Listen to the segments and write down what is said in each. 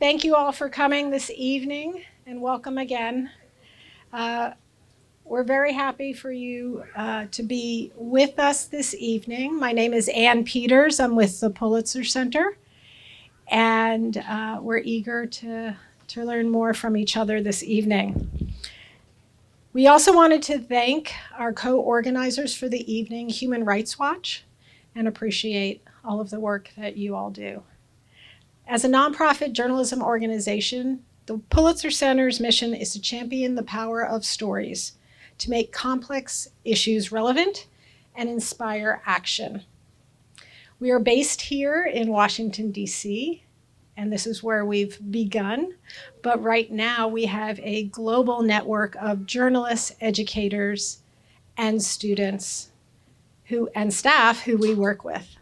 Thank you all for coming this evening, and welcome again. We're very happy for you to be with us this evening. My name is Ann Peters. I'm with the Pulitzer Center, and we're eager to learn more from each other this evening. We also wanted to thank our co-organizers for the evening, Human Rights Watch, and appreciate all of the work that you all do. As a nonprofit journalism organization, the Pulitzer Center's mission is to champion the power of stories to make complex issues relevant and inspire action. We are based here in Washington, D.C., and this is where we've begun. But right now, we have a global network of journalists, educators, and students and staff who we work with.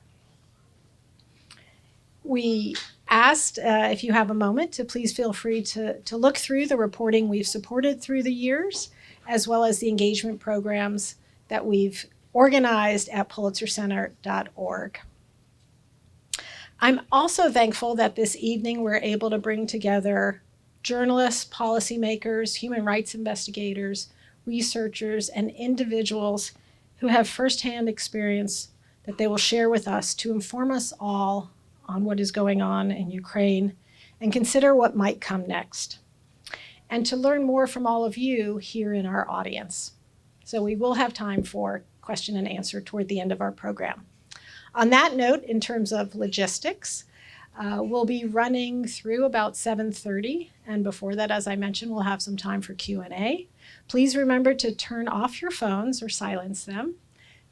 We asked if you have a moment to please feel free to look through the reporting we've supported through the years, as well as the engagement programs that we've organized at pulitzercenter.org. I'm also thankful that this evening we're able to bring together journalists, policymakers, human rights investigators, researchers, and individuals who have firsthand experience that they will share with us to inform us all on what is going on in Ukraine and consider what might come next, and to learn more from all of you here in our audience. So we will have time for question and answer toward the end of our program. On that note, in terms of logistics, we'll be running through about 7:30, and before that, as I mentioned, we'll have some time for Q&A. Please remember to turn off your phones or silence them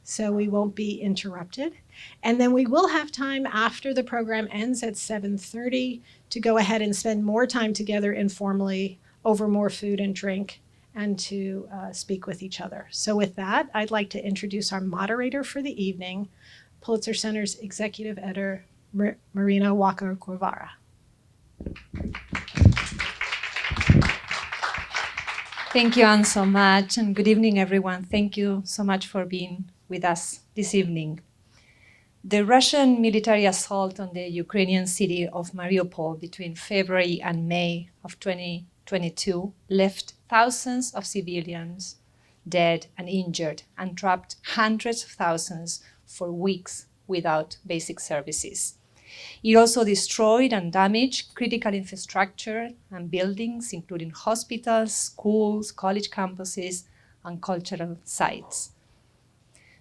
so we won't be interrupted. And then we will have time after the program ends at 7:30 to go ahead and spend more time together informally over more food and drink and to speak with each other. So with that, I'd like to introduce our moderator for the evening, Pulitzer Center's Executive Editor, Marina Walker-Guevara. Thank you, Anne, so much, and good evening, everyone. Thank you so much for being with us this evening. The Russian military assault on the Ukrainian city of Mariupol between February and May of 2022 left thousands of civilians dead and injured and trapped hundreds of thousands for weeks without basic services. It also destroyed and damaged critical infrastructure and buildings, including hospitals, schools, college campuses, and cultural sites.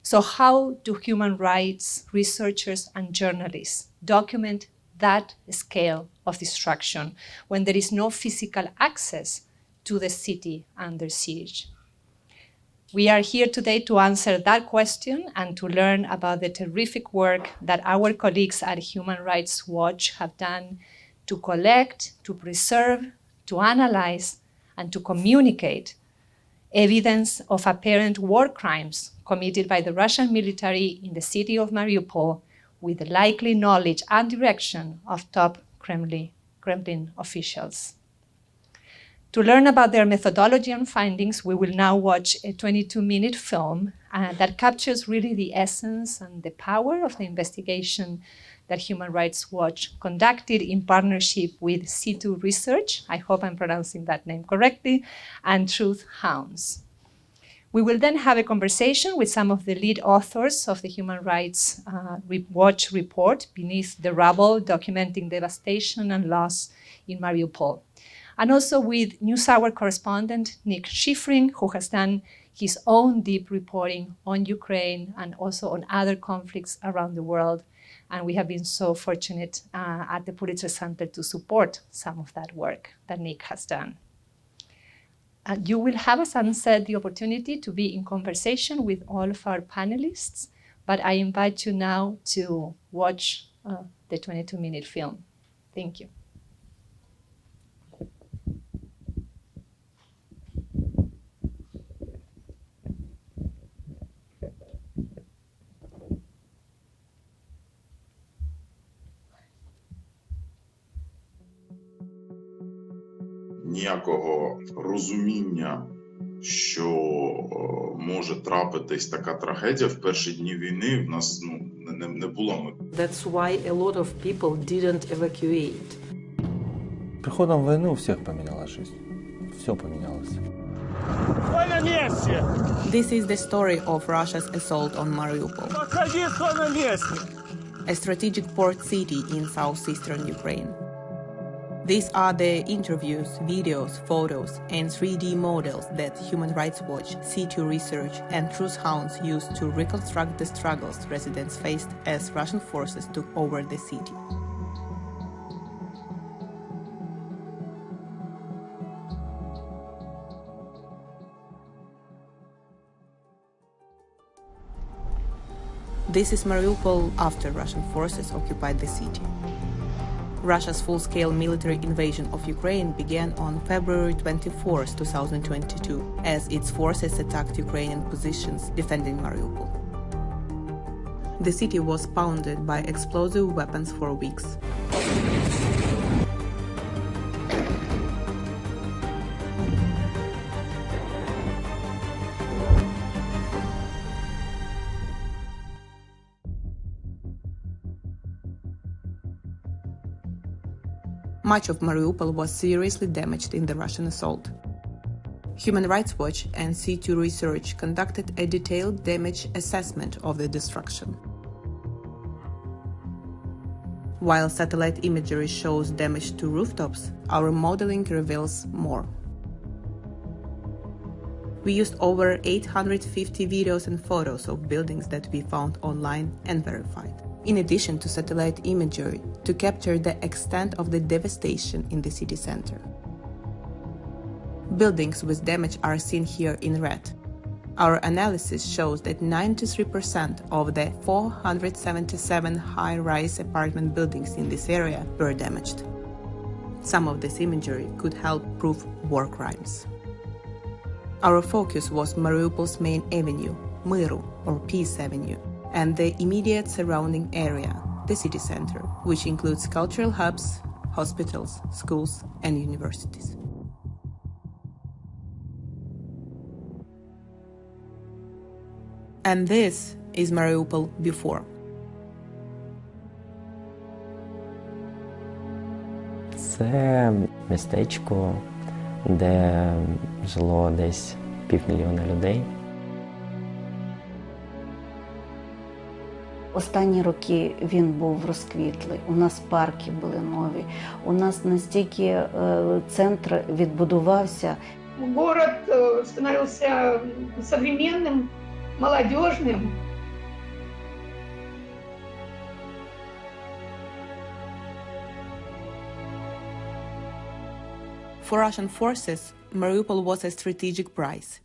So how do human rights researchers and journalists document that scale of destruction when there is no physical access to the city under siege? We are here today to answer that question and to learn about the terrific work that our colleagues at Human Rights Watch have done to collect, to preserve, to analyze, and to communicate evidence of apparent war crimes committed by the Russian military in the city of Mariupol with the likely knowledge and direction of top Kremlin officials. To learn about their methodology and findings, we will now watch a 22-minute film that captures really the essence and the power of the investigation that Human Rights Watch conducted in partnership with SITU Research, I hope I'm pronouncing that name correctly, and Hounds. We will then have a conversation with some of the lead authors of the Human Rights Watch report, Beneath the Rubble, documenting devastation and loss in Mariupol. And also with NewsHour correspondent Nick Schifrin, who has done his own deep reporting on Ukraine and also on other conflicts around the world. And we have been so fortunate at the Pulitzer Center to support some of that work that Nick has done. You will have, as Anne said, the opportunity to be in conversation with all of our panelists, but I invite you now to watch the 22-minute film. Thank you. Ніякого розуміння, що може трапитись така трагедія в перші дні війни, в нас не було. That's why a lot of people didn't evacuate. Приходом войны у всех поменялась жизнь. Все поменялось. This is the story of Russia's assault on Mariupol, a strategic port city in southeastern Ukraine. These are the interviews, videos, photos, and 3D models that Human Rights Watch, SITU Research, and Hounds used to reconstruct the struggles residents faced as Russian forces took over the city. This is Mariupol after Russian forces occupied the city. Russia's full-scale military invasion of Ukraine began on February 24, 2022, as its forces attacked Ukrainian positions defending Mariupol. The city was pounded by explosive weapons for weeks. Much of Mariupol was seriously damaged in the Russian assault. Human Rights Watch and SITU Research conducted a detailed damage assessment of the destruction. While satellite imagery shows damage to rooftops, our modeling reveals more. We used over 850 videos and photos of buildings that we found online and verified, in addition to satellite imagery, to capture the extent of the devastation in the city center. Buildings with damage are seen here in red. Our analysis shows that 93% of the 477 high-rise apartment buildings in this area were damaged. Some of this imagery could help prove war crimes. Our focus was Mariupol's main avenue, Myru, or Peace Avenue, and the immediate surrounding area, the city center, which includes cultural hubs, hospitals, schools, and universities. And this is Mariupol before. Це містечко, де жило десь 500 000 людей. Останні роки він був розквітлий, у нас парки були нові, у нас настільки центр відбудувався. Город становился современным, молодежным. For Russian forces, Mariupol was a strategic prize.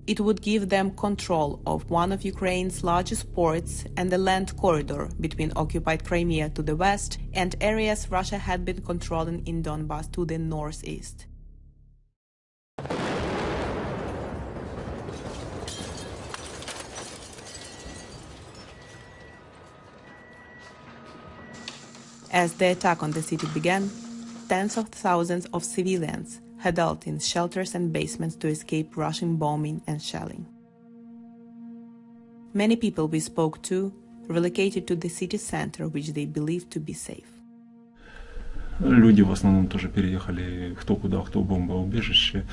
It would give them control of one of Ukraine's largest ports and the land corridor between occupied Crimea to the west and areas Russia had been controlling in Donbas to the northeast. As the attack on the city began, tens of thousands of civilians huddled in shelters and basements to escape Russian bombing and shelling. Many people we spoke to relocated to the city center, which they believed to be safe. Люди в основном тоже переехали кто куда, кто в бомбоубежище,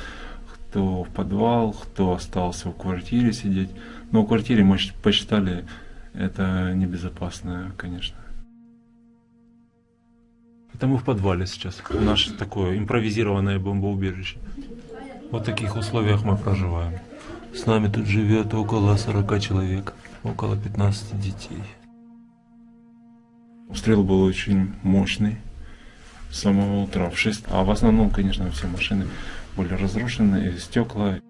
кто в подвал, кто остался в квартире сидеть. Но в квартире мы посчитали, это небезопасно, конечно. Это мы в подвале сейчас. Наше такое импровизированное бомбоубежище. Вот в таких условиях мы проживаем. С нами тут живет около 40 человек, около 15 детей. Обстрел был очень мощный с самого утра в 6. А в основном, конечно, все машины были разрушены, стекла.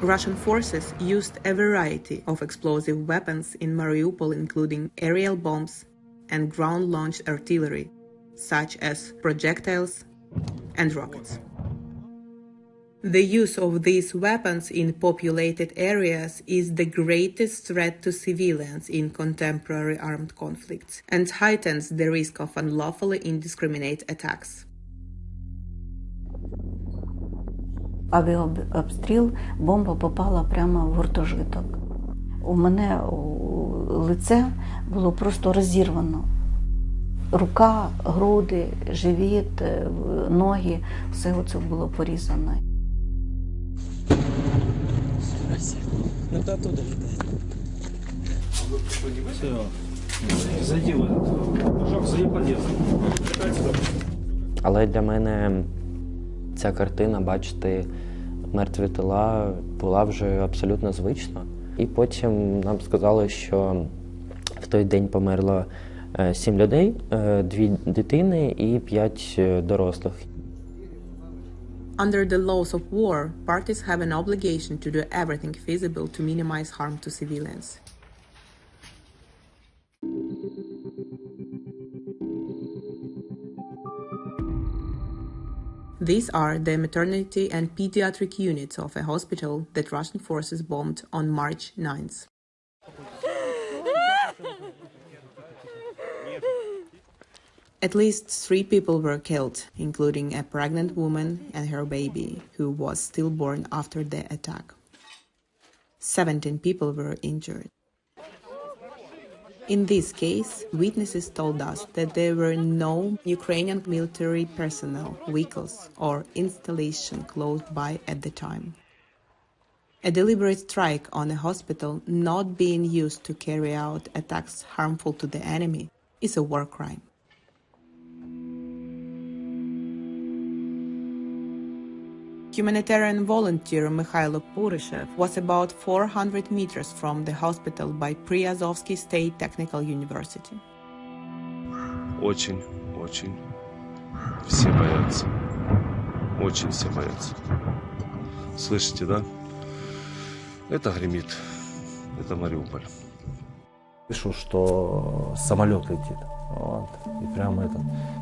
Russian forces used a variety of explosive weapons in Mariupol, including aerial bombs and ground-launched artillery, such as projectiles and rockets. The use of these weapons in populated areas is the greatest threat to civilians in contemporary armed conflicts and heightens the risk of unlawfully indiscriminate attacks. Авіаобстріл, бомба попала прямо в гуртожиток. У мене лице було просто розірвано. Рука, груди, живіт, ноги, все це було порізано. Але для мене ця картина, бачити мертві тіла, була вже абсолютно звична. І потім нам сказали, що в той день померло 7 людей, 2 дитини і 5 дорослих. Under the laws of war, parties have an obligation to do everything feasible to minimize harm to civilians. These are the maternity and pediatric units of a hospital that Russian forces bombed on March 9th. At least 3 people were killed, including a pregnant woman and her baby, who was stillborn after the attack. 17 people were injured. In this case, witnesses told us that there were no Ukrainian military personnel, vehicles, or installation close by at the time. A deliberate strike on a hospital not being used to carry out attacks harmful to the enemy is a war crime. Humanitarian volunteer Mikhailo Puryshev was about 400 meters from the hospital by Priazovsky State Technical University. Очень все боятся. Очень все боятся. Слышите, да? Это гремит. Это Мариуполь. Слышу, что самолет летит. Вот. И прямо это.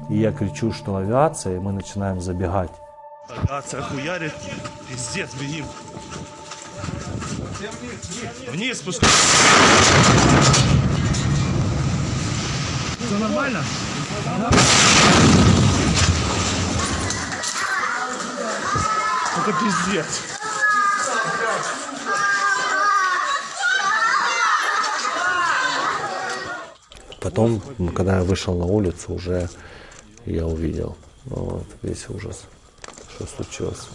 И я кричу, что авиация, и мы начинаем забегать. Авиация хуярит. Пиздец, бегим. Вниз спускаемся. Все нормально? Это пиздец. Потом, когда я вышел на улицу, уже я увидел вот, весь ужас, что случилось.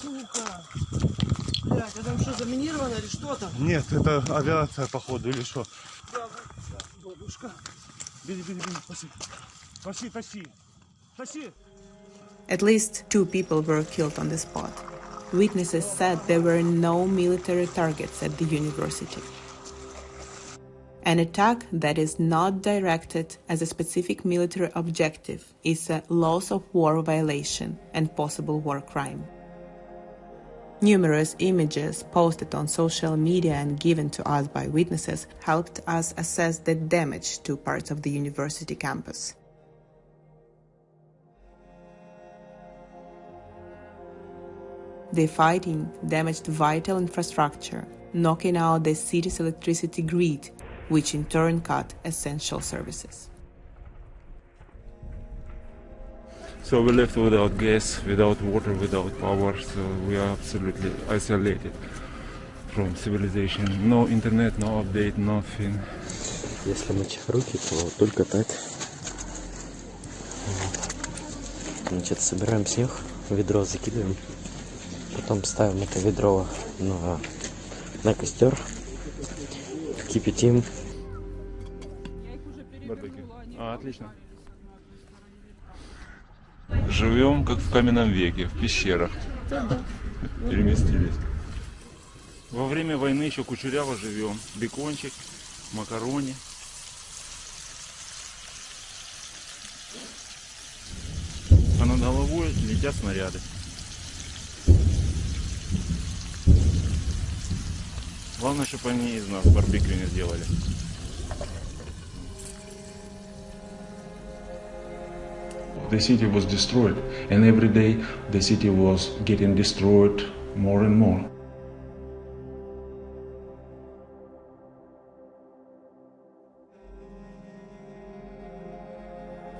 Блядь, а там что, заминировано или что там? Нет, это авиация, походу, или что? Бабушка. Бери, спаси. Тащи. At least 2 people were killed on the spot. Witnesses said there were no military targets at the university. An attack that is not directed as a specific military objective is a laws of war violation and possible war crime. Numerous images posted on social media and given to us by witnesses helped us assess the damage to parts of the university campus. The fighting damaged vital infrastructure, knocking out the city's electricity grid, which in turn cut essential services. So we left without gas, without water, without power, so we are absolutely isolated from civilization. No internet, no update, nothing. Если мыть руки, то только так. Значит, собираем снег, ведро закидываем, потом ставим это ведро на костер, кипятим. Отлично. Живем как в каменном веке, в пещерах. Переместились. Во время войны еще кучеряво живем. Бекончик, макарони. А над головой летят снаряды. Главное, чтобы они из нас барбекю не сделали. The city was destroyed, and every day the city was getting destroyed more and more.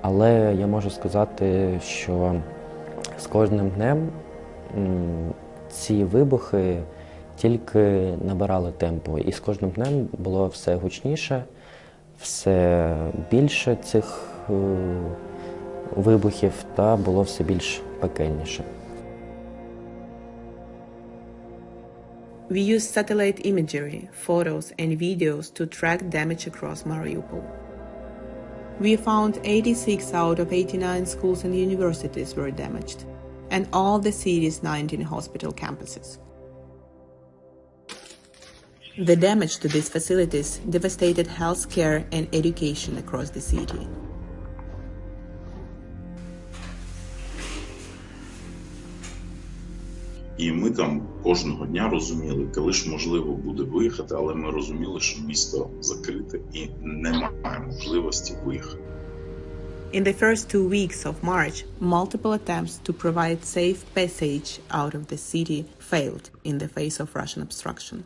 Але я можу сказати, що з кожним днем ці вибухи тільки набирали темпу, і з кожним днем було все гучніше, все більше цих вибухів та було все більш пекельніше. We use satellite imagery, photos and videos to track damage across Mariupol. We found 86 out of 89 schools and universities were damaged, and all the city's 19 hospital campuses. The damage to these facilities devastated healthcare and education across the city. І ми там кожного дня розуміли, коли ж можливо буде виїхати, але ми розуміли, що місто закрите і немає можливості виїхати. In the first 2 weeks of March, multiple attempts to provide safe passage out of the city failed in the face of Russian obstruction.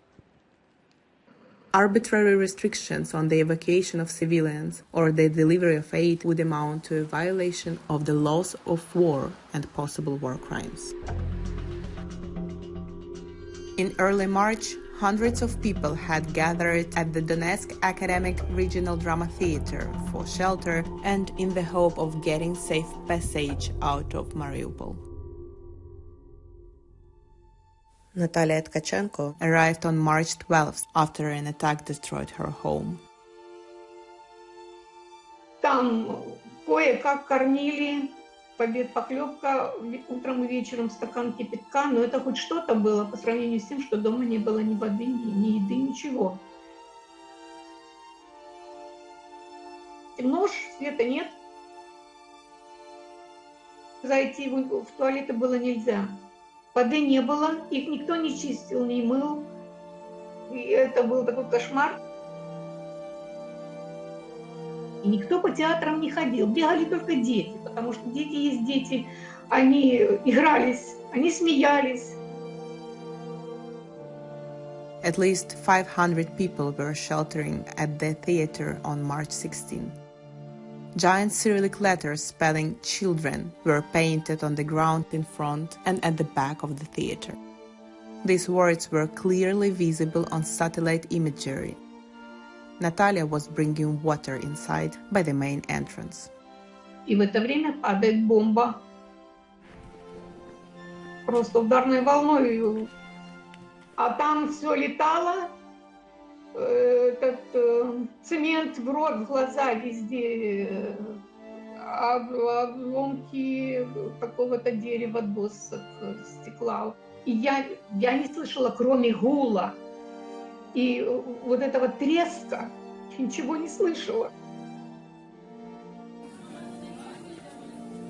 Arbitrary restrictions on the evacuation of civilians or the delivery of aid would amount to a violation of the laws of war and possible war crimes. In early March, hundreds of people had gathered at the Donetsk Academic Regional Drama Theater for shelter and in the hope of getting safe passage out of Mariupol. Natalia Tkachenko arrived on March 12th after an attack destroyed her home. Там кое-как кормили, обед, похлебка, утром и вечером стакан кипятка, но это хоть что-то было по сравнению с тем, что дома не было ни воды, ни еды, ничего. Темно, света нет. Зайти в туалеты было нельзя. Воды не было, их никто не чистил, не мыл. И это был такой кошмар. И никто по театрам не ходил, бегали только дети, потому что дети есть дети, они игрались, они смеялись. At least 500 people were sheltering at the theater on March 16. Giant Cyrillic letters spelling "children" were painted on the ground in front and at the back of the theater. These words were clearly visible on satellite imagery. Natalia was bringing water inside by the main entrance. И в это время падает бомба. Просто ударной волной. А там все летало. Этот цемент в рот, в глаза везде. Обломки какого-то дерева, досок, стекла. И я не слышала, кроме гула. И вот этого треска ничего не слышала.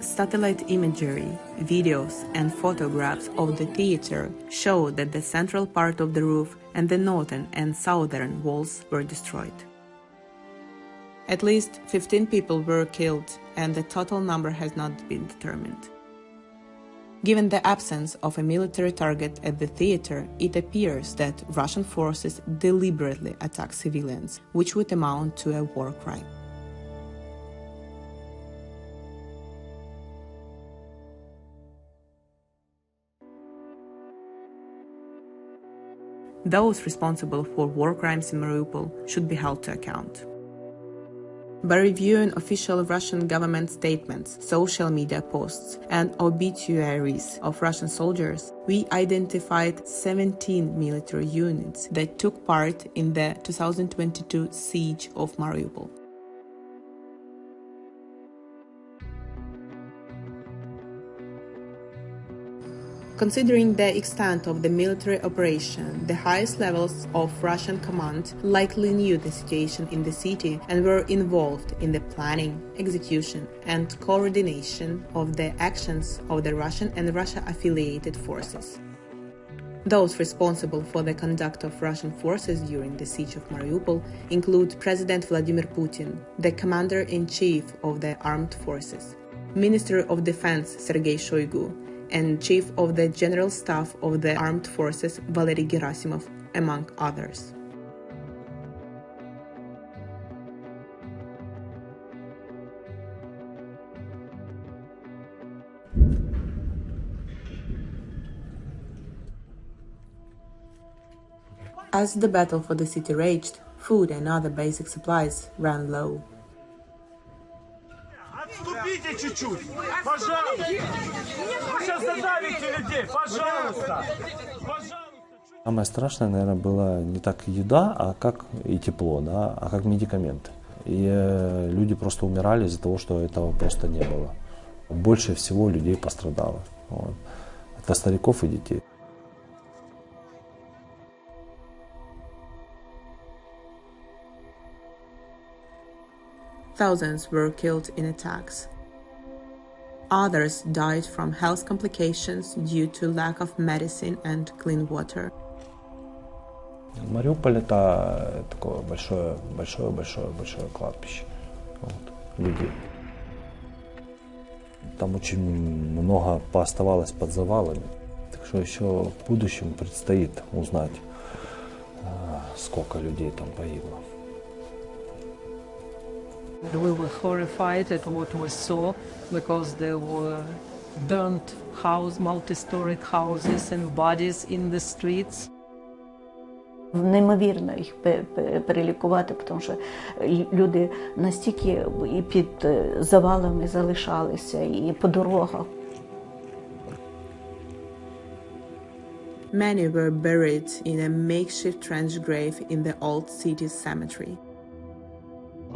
Satellite imagery, videos, and photographs of the theater show that the central part of the roof and the northern and southern walls were destroyed. At least 15 people were killed, and the total number has not been determined. Given the absence of a military target at the theater, it appears that Russian forces deliberately attack civilians, which would amount to a war crime. Those responsible for war crimes in Mariupol should be held to account. By reviewing official Russian government statements, social media posts, and obituaries of Russian soldiers, we identified 17 military units that took part in the 2022 siege of Mariupol. Considering the extent of the military operation, the highest levels of Russian command likely knew the situation in the city and were involved in the planning, execution, and coordination of the actions of the Russian and Russia-affiliated forces. Those responsible for the conduct of Russian forces during the siege of Mariupol include President Vladimir Putin, the Commander-in-Chief of the Armed Forces, Minister of Defense Sergei Shoigu, and Chief of the General Staff of the Armed Forces Valery Gerasimov, among others. As the battle for the city raged, food and other basic supplies ran low. Отступите чуть-чуть, пожалуйста. Вы сейчас задавите людей, пожалуйста. Самое страшное, наверное, была не так еда, а как и тепло, да, а как медикаменты. И люди просто умирали из-за того, что этого просто не было. Больше всего людей пострадало. Вот. Это стариков и детей. Thousands were killed in attacks. Others died from health complications due to lack of medicine and clean water. Мариуполь — это такое большое кладбище людей. Там очень много пооставалось под завалами. Так что еще в будущем предстоит узнать, сколько людей там погибло. We were horrified at what we saw because there were burnt multi-storied houses and bodies in the streets. Неймовірно їх перелікувати, тому що люди настільки і під завалами залишалися, і по дорогах. Many were buried in a makeshift trench grave in the old city's cemetery.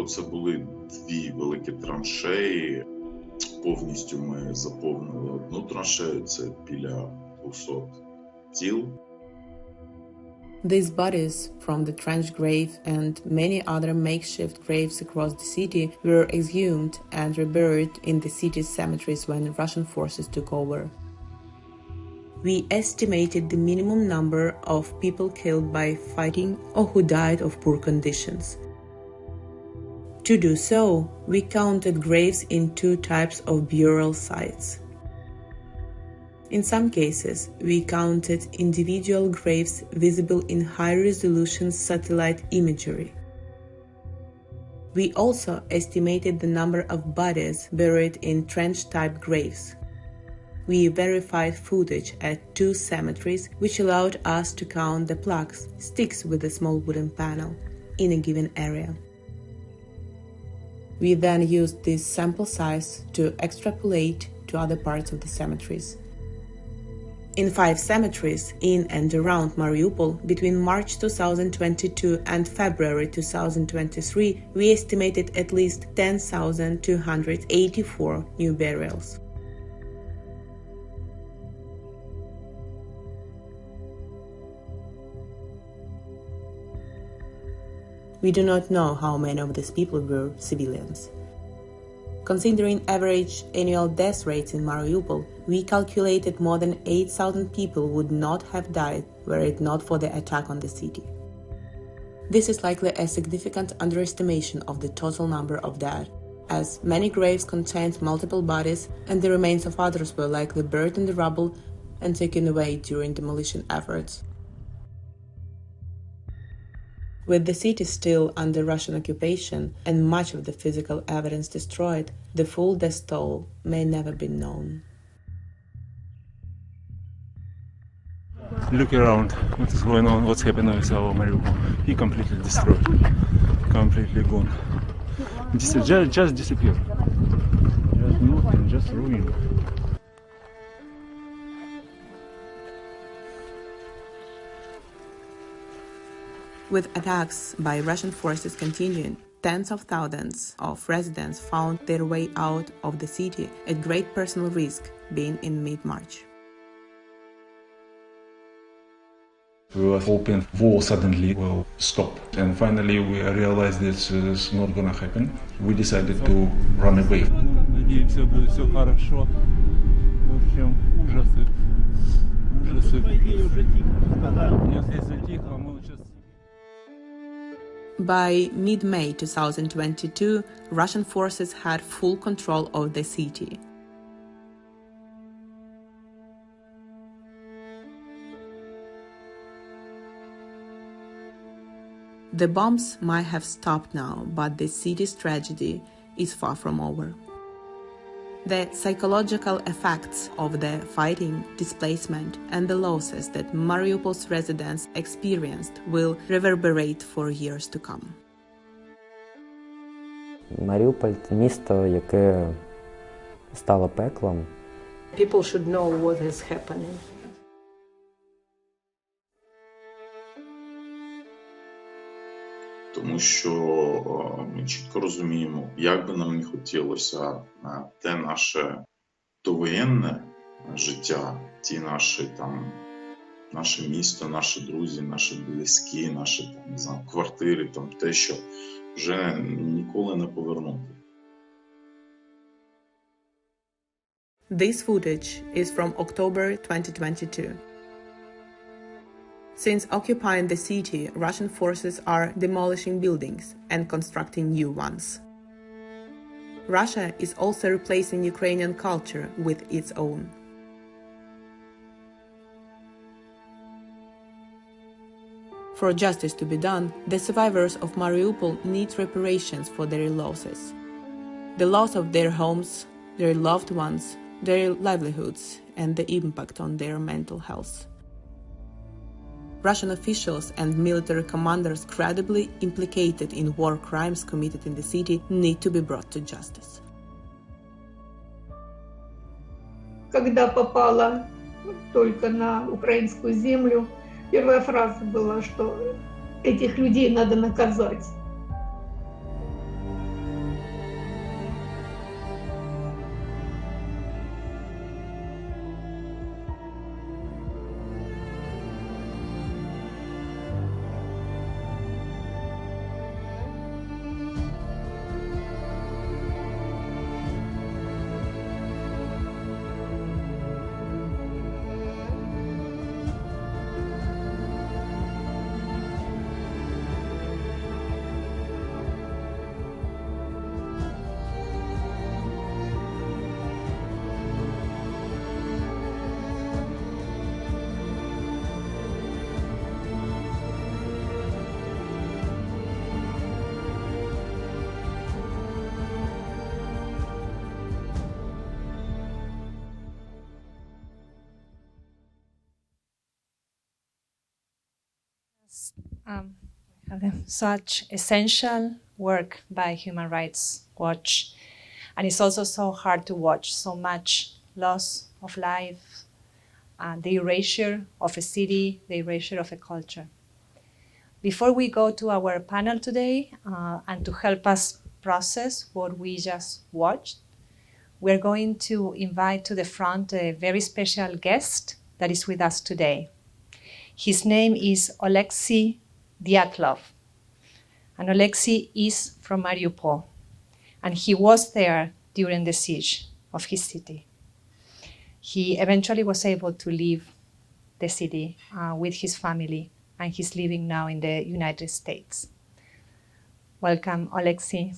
Це були дві великі траншеї. Повністю ми заповнили одну траншею, це біля 200 тіл. These bodies from the trench grave and many other makeshift graves across the city were exhumed and reburied in the city's cemeteries when Russian forces took over. We estimated the minimum number of people killed by fighting or who died of poor conditions. To do so, we counted graves in two types of burial sites. In some cases, we counted individual graves visible in high-resolution satellite imagery. We also estimated the number of bodies buried in trench-type graves. We verified footage at two cemeteries, which allowed us to count the plaques, sticks with a small wooden panel, in a given area. We then used this sample size to extrapolate to other parts of the cemeteries. In 5 cemeteries in and around Mariupol, between March 2022 and February 2023, we estimated at least 10,284 new burials. We do not know how many of these people were civilians. Considering average annual death rates in Mariupol, we calculated more than 8,000 people would not have died were it not for the attack on the city. This is likely a significant underestimation of the total number of dead, as many graves contained multiple bodies and the remains of others were likely buried in the rubble and taken away during demolition efforts. With the city still under Russian occupation and much of the physical evidence destroyed, the full death toll may never be known. Look around, what is going on, what's happening with our Mariupol. He completely destroyed, completely gone. Just disappeared. Just nothing, just ruined. With attacks by Russian forces continuing, tens of thousands of residents found their way out of the city at great personal risk, being in mid-March. We were hoping war suddenly will stop, and finally we realized this is not going to happen. We decided to run away. Надеемся, будет все хорошо. В общем, ужасы. Если затихло, мы сейчас. By mid-May 2022, Russian forces had full control of the city. The bombs might have stopped now, but the city's tragedy is far from over. The psychological effects of the fighting, displacement, and the losses that Mariupol's residents experienced will reverberate for years to come. Маріуполь – це місто, яке стало пеклом. People should know what is happening. Тому що ми чітко розуміємо, як би нам не хотілося те наше довоєнне життя, ті наші там, наше місто, наші друзі, наші близькі, наші там, не знаю, квартири, там те, що вже ніколи не повернути. This footage is from October 2022. Since occupying the city, Russian forces are demolishing buildings and constructing new ones. Russia is also replacing Ukrainian culture with its own. For justice to be done, the survivors of Mariupol need reparations for their losses. The loss of their homes, their loved ones, their livelihoods, and the impact on their mental health. Russian officials and military commanders credibly implicated in war crimes committed in the city need to be brought to justice. Когда попала только на украинскую землю, первая фраза была, что этих людей надо наказать. Such essential work by Human Rights Watch, and it's also so hard to watch so much loss of life, the erasure of a city, the erasure of a culture. Before we go to our panel today, and to help us process what we just watched, we're going to invite to the front a very special guest that is with us today. His name is Oleksiy Dyatlov. And Oleksiy is from Mariupol. And he was there during the siege of his city. He eventually was able to leave the city with his family, and he's living now in the United States. Welcome, Oleksiy.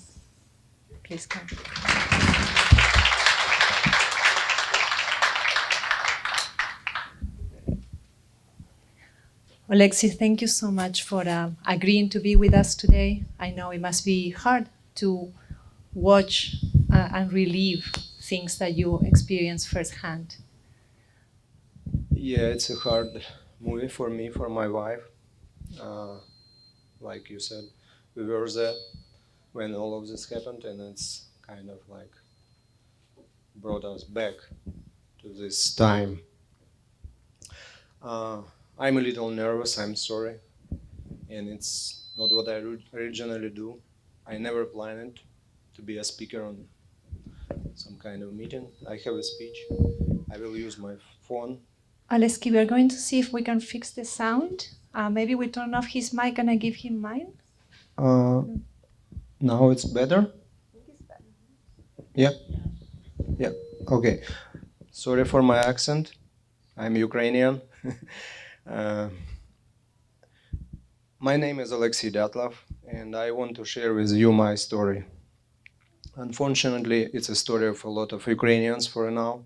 Please come. Oleksiy, thank you so much for agreeing to be with us today. I know it must be hard to watch and relive things that you experience firsthand. Yeah, it's a hard movie for me, for my wife. Like you said, we were there when all of this happened, and it's kind of like brought us back to this time. I'm a little nervous, I'm sorry, and it's not what I originally do. I never planned to be a speaker on some kind of meeting. I have a speech. I will use my phone. Oleksiy, we're going to see if we can fix the sound. Maybe we turn off his mic and I give him mine. Now it's better? Yeah? Yeah, okay. Sorry for my accent. I'm Ukrainian. My name is Oleksiy Dyatlov, and I want to share with you my story. Unfortunately, it's a story of a lot of Ukrainians for now.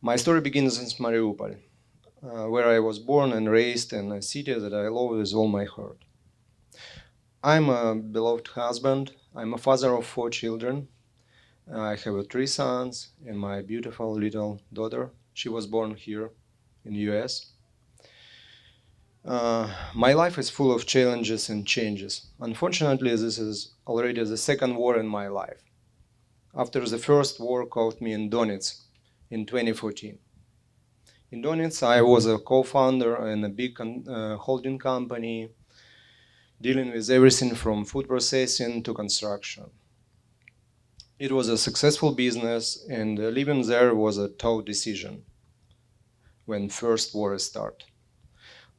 My story begins in Mariupol, where I was born and raised in a city that I love with all my heart. I'm a beloved husband. I'm a father of 4 children. I have 3 sons and my beautiful little daughter. She was born here in the US. My life is full of challenges and changes. Unfortunately, this is already the second war in my life. After the first war caught me in Donetsk in 2014. In Donetsk, I was a co-founder in a big holding company dealing with everything from food processing to construction. It was a successful business, and living there was a tough decision when first war started.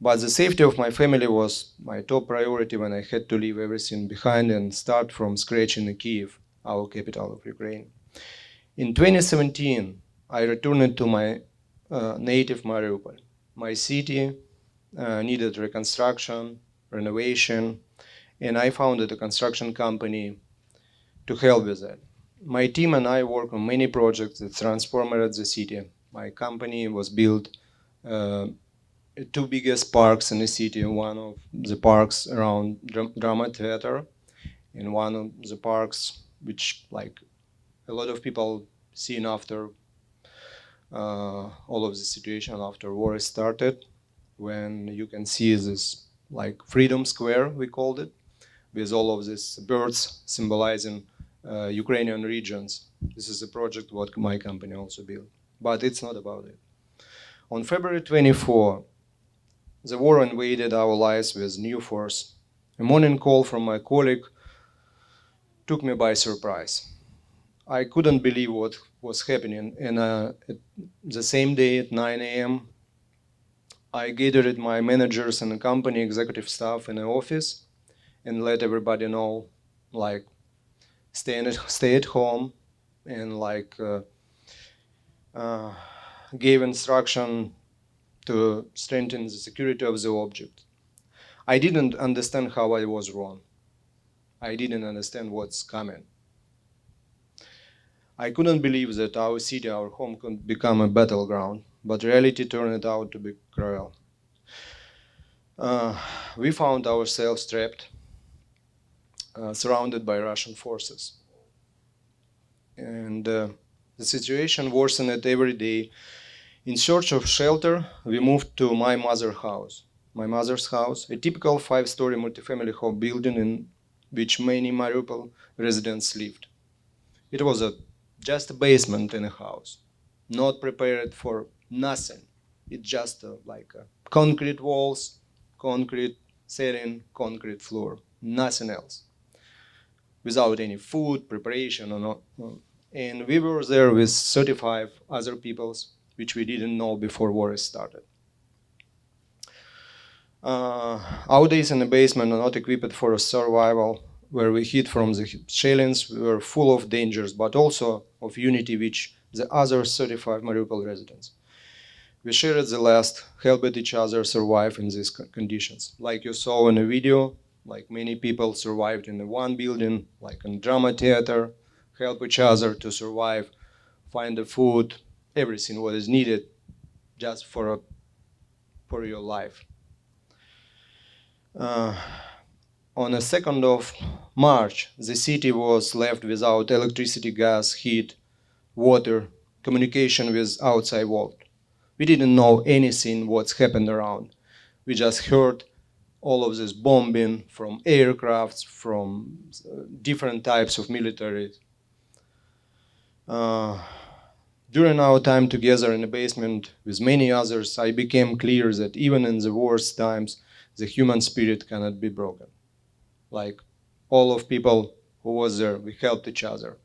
But the safety of my family was my top priority when I had to leave everything behind and start from scratch in Kyiv, our capital of Ukraine. In 2017, I returned to my native Mariupol. My city needed reconstruction, renovation, and I founded a construction company to help with that. My team and I work on many projects that transformed the city. My company was built 2 biggest parks in the city. One of the parks around drama theater, and one of the parks which like a lot of people seen after all of the situation after war started, when you can see this like Freedom Square, we called it, with all of these birds symbolizing Ukrainian regions. This is a project what my company also built, but it's not about it. On February 24, the war invaded our lives with new force. A morning call from my colleague took me by surprise. I couldn't believe what was happening, and the same day at 9 a.m., I gathered my managers and the company executive staff in the office and let everybody know, like, stay at home, and like gave instruction to strengthen the security of the object. I didn't understand how I was wrong. I didn't understand what's coming. I couldn't believe that our city, our home, could become a battleground, but reality turned out to be cruel. We found ourselves trapped, surrounded by Russian forces. And the situation worsened every day. In search of shelter, we moved to my mother's house, a typical 5-story multifamily home building in which many Mariupol residents lived. It was just a basement in a house, not prepared for nothing. It's just like concrete walls, concrete ceiling, concrete floor, nothing else. Without any food, preparation, or not. And we were there with 35 other peoples, which we didn't know before war started. Our days in the basement are not equipped for a survival, where we hid from the shellings. We were full of dangers, but also of unity, which the other 35 Mariupol residents. We shared the last, helped each other survive in these conditions. Like you saw in the video, like many people survived in the one building, like in drama theater, help each other to survive, find the food, everything what is needed just for your life. On the 2nd of March, the city was left without electricity, gas, heat, water, communication with outside world. We didn't know anything what's happened around. We just heard all of this bombing from aircrafts, from different types of military. During our time together in the basement with many others, I became clear that even in the worst times, the human spirit cannot be broken. Like all of people who was there, we helped each other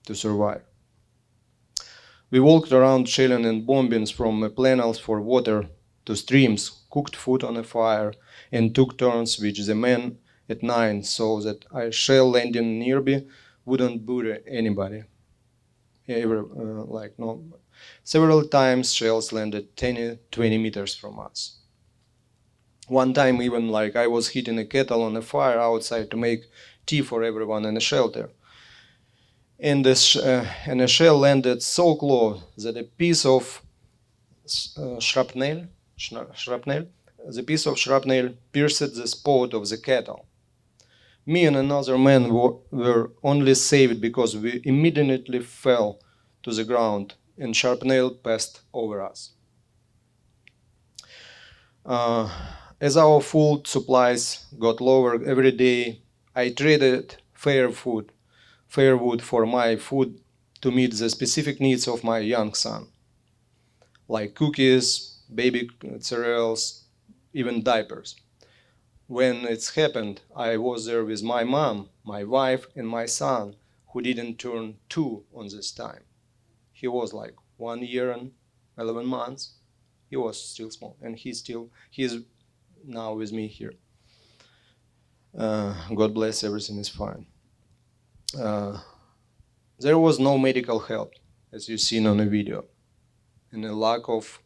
to survive. We walked around shelling and bombings from plannels for water to streams, cooked food on a fire, and took turns with the men at 9 so that a shell landing nearby wouldn't bury anybody. Several times shells landed 10, 20 meters from us. One time even like I was heating a kettle on a fire outside to make tea for everyone in the shelter. And the shell landed so close that a piece of shrapnel pierced the spout of the kettle. Me and another man were only saved because we immediately fell to the ground and shrapnel passed over us. As our food supplies got lower every day, I traded firewood for my food to meet the specific needs of my young son, like cookies, baby cereals, even diapers. When it's happened, I was there with my mom, my wife, and my son, who didn't turn 2 on this time. He was like 1 year and 11 months. He was still small, and he's now with me here. God bless, everything is fine. There was no medical help, as you've seen on the video, and a lack of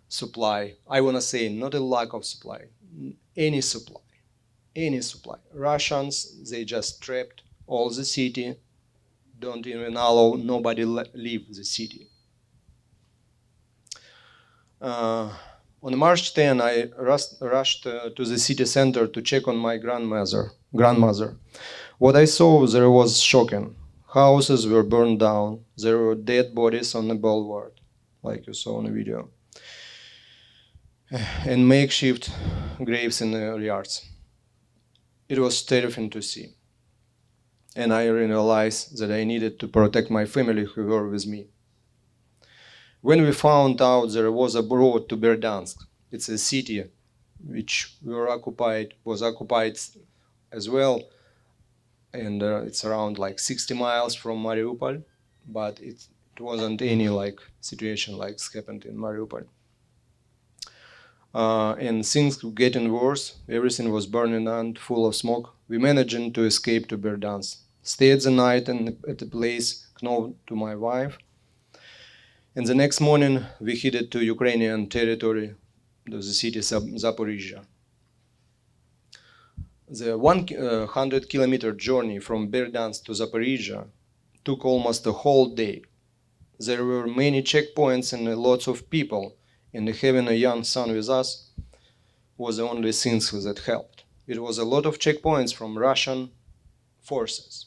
supply. I want to say not a lack of supply, any supply. Russians, they just trapped all the city, don't even allow nobody leave the city. On March 10, I rushed to the city center to check on my grandmother. What I saw there was shocking. Houses were burned down. There were dead bodies on the boulevard, like you saw in the video, and makeshift graves in the yards. It was terrifying to see. And I realized that I needed to protect my family who were with me. When we found out there was a road to Berdansk, it's a city which was occupied as well, and it's around like 60 miles from Mariupol, but it wasn't any like situation like happened in Mariupol. And things were getting worse. Everything was burning and full of smoke. We managed to escape to Berdansk. Stayed the night at the place known to my wife. And the next morning, we headed to Ukrainian territory, to the city Zaporizhia. The 100-kilometer journey from Berdansk to Zaporizhia took almost a whole day. There were many checkpoints and lots of people, and having a young son with us was the only thing that helped. It was a lot of checkpoints from Russian forces.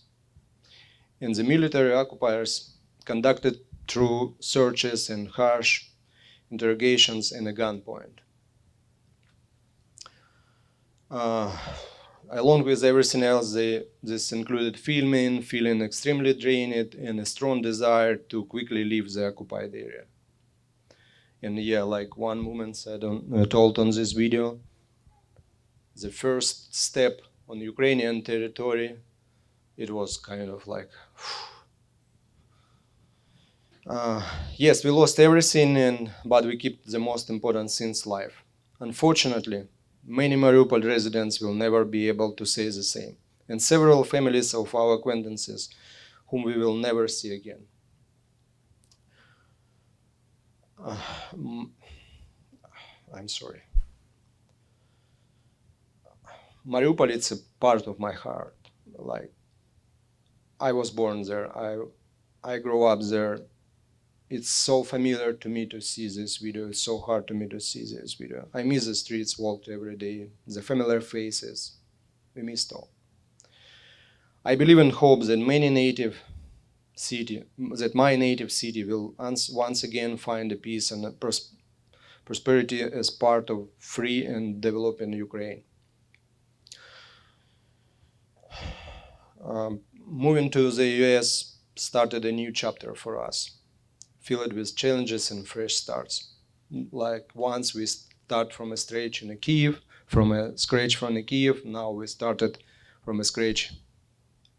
And the military occupiers conducted through searches and harsh interrogations and a gunpoint. Along with everything else, this included feeling extremely drained, and a strong desire to quickly leave the occupied area. And yeah, like one woman told on this video, the first step on Ukrainian territory, it was kind of like, yes, we lost everything, but we kept the most important things alive. Unfortunately, many Mariupol residents will never be able to say the same, and several families of our acquaintances whom we will never see again. I'm sorry. Mariupol, it's a part of my heart. Like, I was born there. I grew up there. It's so familiar to me to see this video. It's so hard to me to see this video. I miss the streets walked every day, the familiar faces. We missed all. I believe and hope that my native city will once again find a peace and a prosperity as part of free and developing Ukraine. Moving to the US started a new chapter for us, filled with challenges and fresh starts. Like once we start from a scratch in Kyiv, now we started from a scratch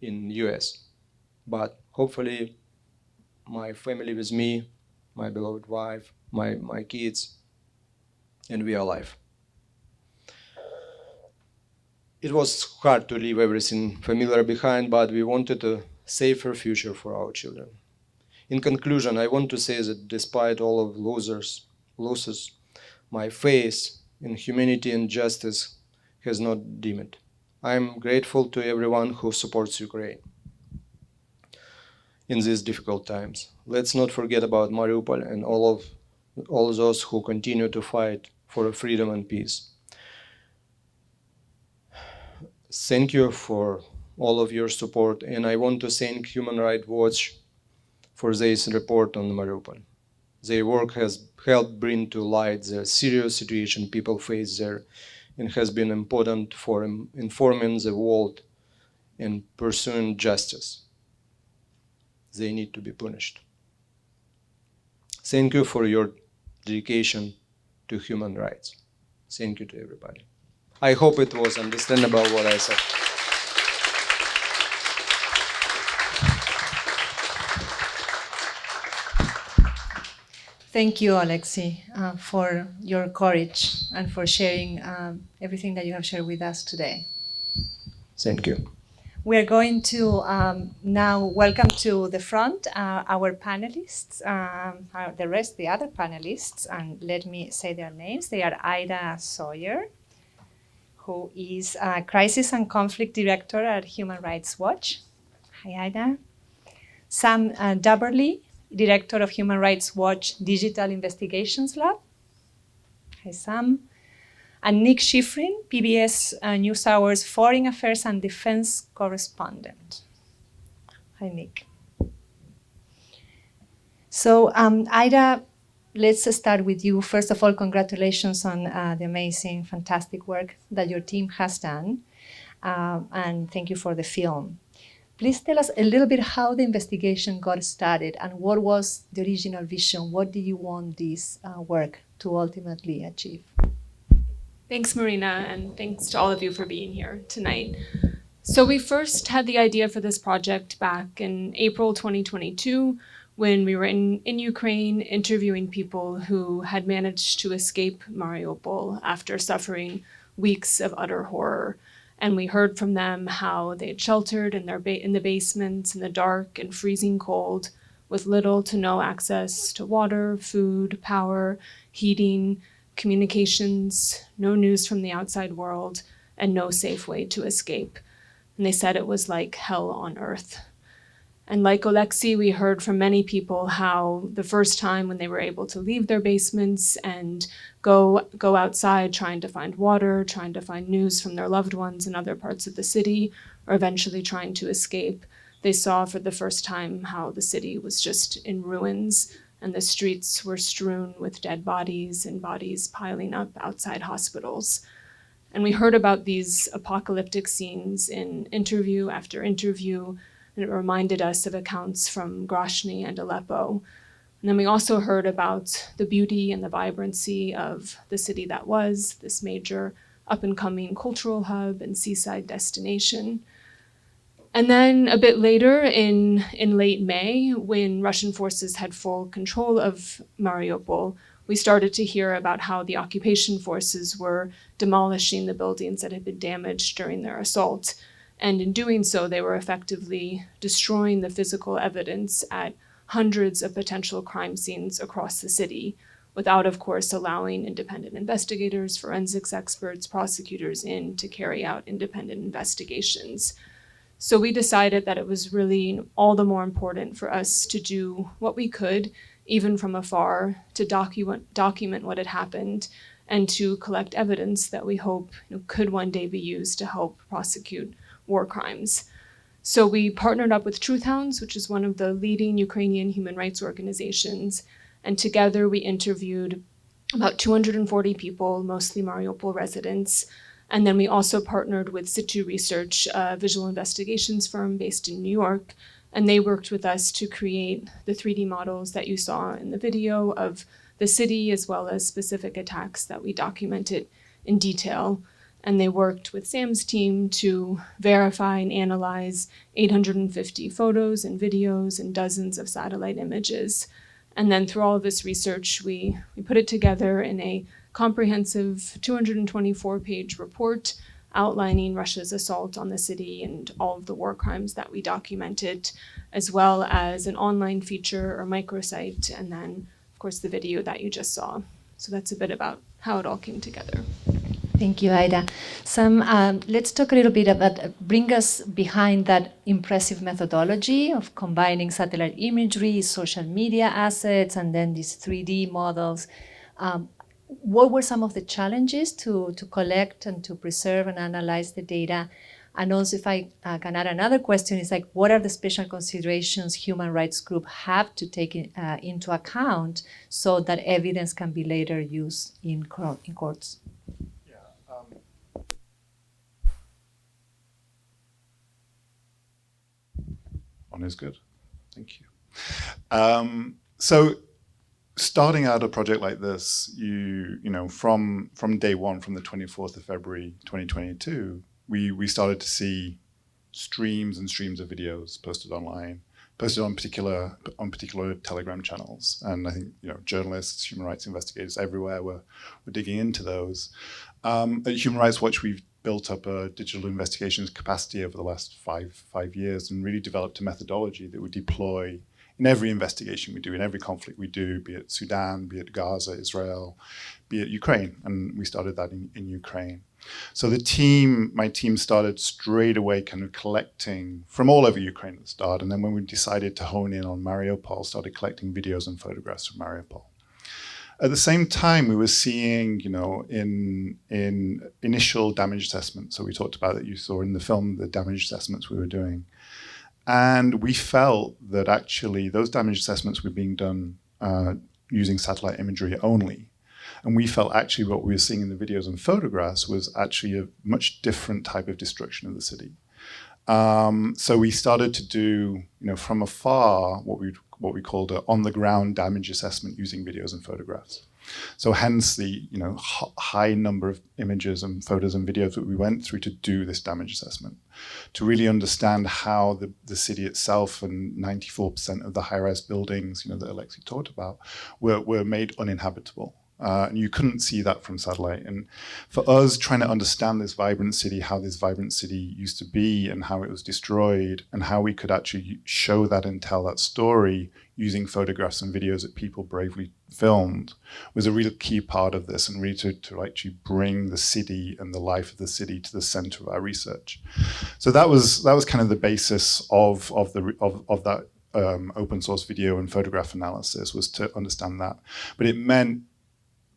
in US. But hopefully my family with me, my beloved wife, my kids, and we are alive. It was hard to leave everything familiar behind, but we wanted a safer future for our children. In conclusion, I want to say that despite all of losses, my faith in humanity and justice has not dimmed. I am grateful to everyone who supports Ukraine in these difficult times. Let's not forget about Mariupol and all those who continue to fight for freedom and peace. Thank you for all of your support, and I want to thank Human Rights Watch for this report on Mariupol. Their work has helped bring to light the serious situation people face there and has been important for informing the world and pursuing justice. They need to be punished. Thank you for your dedication to human rights. Thank you to everybody. I hope it was understandable what I said. Thank you, Alexei, for your courage and for sharing everything that you have shared with us today. Thank you. We are going to now welcome to the front our panelists, the other panelists, and let me say their names. They are Ida Sawyer, who is Crisis and Conflict Director at Human Rights Watch. Hi, Ida. Sam Dubberly, Director of Human Rights Watch Digital Investigations Lab. Hi, Sam. And Nick Schifrin, PBS NewsHour's Foreign Affairs and Defense Correspondent. Hi, Nick. So, Ida, let's start with you. First of all, congratulations on the amazing, fantastic work that your team has done. And thank you for the film. Please tell us a little bit how the investigation got started and what was the original vision? What did you want this work to ultimately achieve? Thanks, Marina, and thanks to all of you for being here tonight. So we first had the idea for this project back in April 2022 when we were in Ukraine interviewing people who had managed to escape Mariupol after suffering weeks of utter horror. And we heard from them how they had sheltered in the basements in the dark and freezing cold with little to no access to water, food, power, heating, communications, no news from the outside world, and no safe way to escape. And they said it was like hell on earth. And like Alexei, we heard from many people how the first time when they were able to leave their basements and go outside trying to find water, trying to find news from their loved ones in other parts of the city, or eventually trying to escape, they saw for the first time how the city was just in ruins and the streets were strewn with dead bodies and bodies piling up outside hospitals. And we heard about these apocalyptic scenes in interview after interview, and it reminded us of accounts from Grozny and Aleppo. And then we also heard about the beauty and the vibrancy of the city that was, this major up-and-coming cultural hub and seaside destination. And then a bit later, in late May, when Russian forces had full control of Mariupol, we started to hear about how the occupation forces were demolishing the buildings that had been damaged during their assault. And in doing so, they were effectively destroying the physical evidence at hundreds of potential crime scenes across the city, without, of course, allowing independent investigators, forensics experts, prosecutors in to carry out independent investigations. So we decided that it was really all the more important for us to do what we could, even from afar, to document what had happened and to collect evidence that we hope could one day be used to help prosecute war crimes. So we partnered up with Hounds, which is one of the leading Ukrainian human rights organizations, and together we interviewed about 240 people, mostly Mariupol residents. And then we also partnered with SITU Research, a visual investigations firm based in New York, and they worked with us to create the 3D models that you saw in the video of the city, as well as specific attacks that we documented in detail. And they worked with Sam's team to verify and analyze 850 photos and videos and dozens of satellite images. And then through all of this research, we put it together in a comprehensive 224-page report outlining Russia's assault on the city and all of the war crimes that we documented, as well as an online feature or microsite, and then, of course, the video that you just saw. So that's a bit about how it all came together. Thank you, Ida. Sam, let's talk a little bit about, bring us behind that impressive methodology of combining satellite imagery, social media assets, and then these 3D models. What were some of the challenges to collect and to preserve and analyze the data? And also, if I can add another question, is like, what are the special considerations human rights groups have to take into account so that evidence can be later used in courts? On is good. Thank you. So starting out a project like this, you know, from day one, from the 24th of February 2022, we started to see streams and streams of videos posted online, posted on particular Telegram channels. And I think, you know, journalists, human rights investigators everywhere were digging into those. At Human Rights Watch, we've built up a digital investigations capacity over the last five years and really developed a methodology that we deploy in every investigation we do, in every conflict we do, be it Sudan, be it Gaza, Israel, be it Ukraine. And we started that in Ukraine. So my team started straight away kind of collecting from all over Ukraine at the start. And then when we decided to hone in on Mariupol, started collecting videos and photographs from Mariupol. At the same time, we were seeing, you know, in initial damage assessments, so we talked about that, you saw in the film, the damage assessments we were doing. And we felt that actually those damage assessments were being done using satellite imagery only. And we felt actually what we were seeing in the videos and photographs was actually a much different type of destruction of the city. So we started to do, you know, from afar, what we called an on-the-ground damage assessment using videos and photographs. So hence the, you know, high number of images and photos and videos that we went through to do this damage assessment, to really understand how the city itself and 94% of the high-rise buildings, you know, that Alexei talked about, were made uninhabitable. And you couldn't see that from satellite. And for us, trying to understand this vibrant city, how this vibrant city used to be and how it was destroyed, and how we could actually show that and tell that story using photographs and videos that people bravely filmed, was a real key part of this, and really to actually bring the city and the life of the city to the center of our research. So that was kind of the basis of that open source video and photograph analysis, was to understand that. But it meant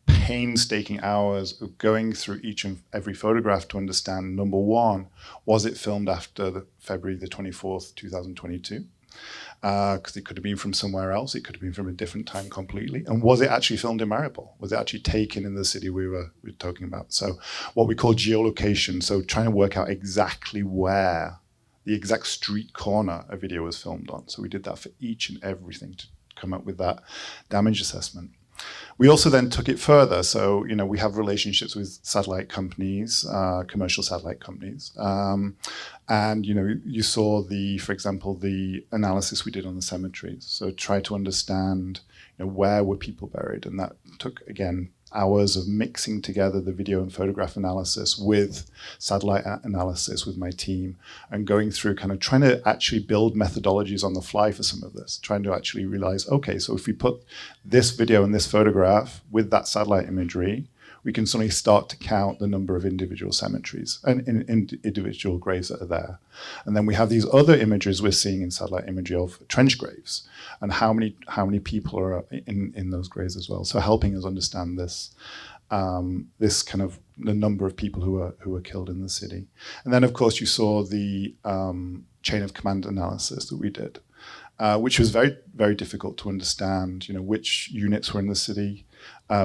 painstaking hours of going through each and every photograph to understand, number one, was it filmed after February the 24th, 2022? Because it could have been from somewhere else, it could have been from a different time completely. And was it actually filmed in Mariupol? Was it actually taken in the city we were talking about? So what we call geolocation, so trying to work out exactly where the exact street corner a video was filmed on. So we did that for each and everything to come up with that damage assessment. We also then took it further. So, you know, we have relationships with satellite companies, commercial satellite companies. And, you know, you saw for example, the analysis we did on the cemeteries. So try to understand, you know, where were people buried? And that took, again, hours of mixing together the video and photograph analysis with satellite analysis with my team, and going through kind of trying to actually build methodologies on the fly for some of this, trying to actually realize, okay, so if we put this video and this photograph with that satellite imagery, we can suddenly start to count the number of individual cemeteries and individual graves that are there. And then we have these other images we're seeing in satellite imagery of trench graves, and how many people are in those graves as well. So helping us understand this, this kind of the number of people who were killed in the city. And then of course you saw the chain of command analysis that we did, which was very, very difficult to understand, you know, which units were in the city,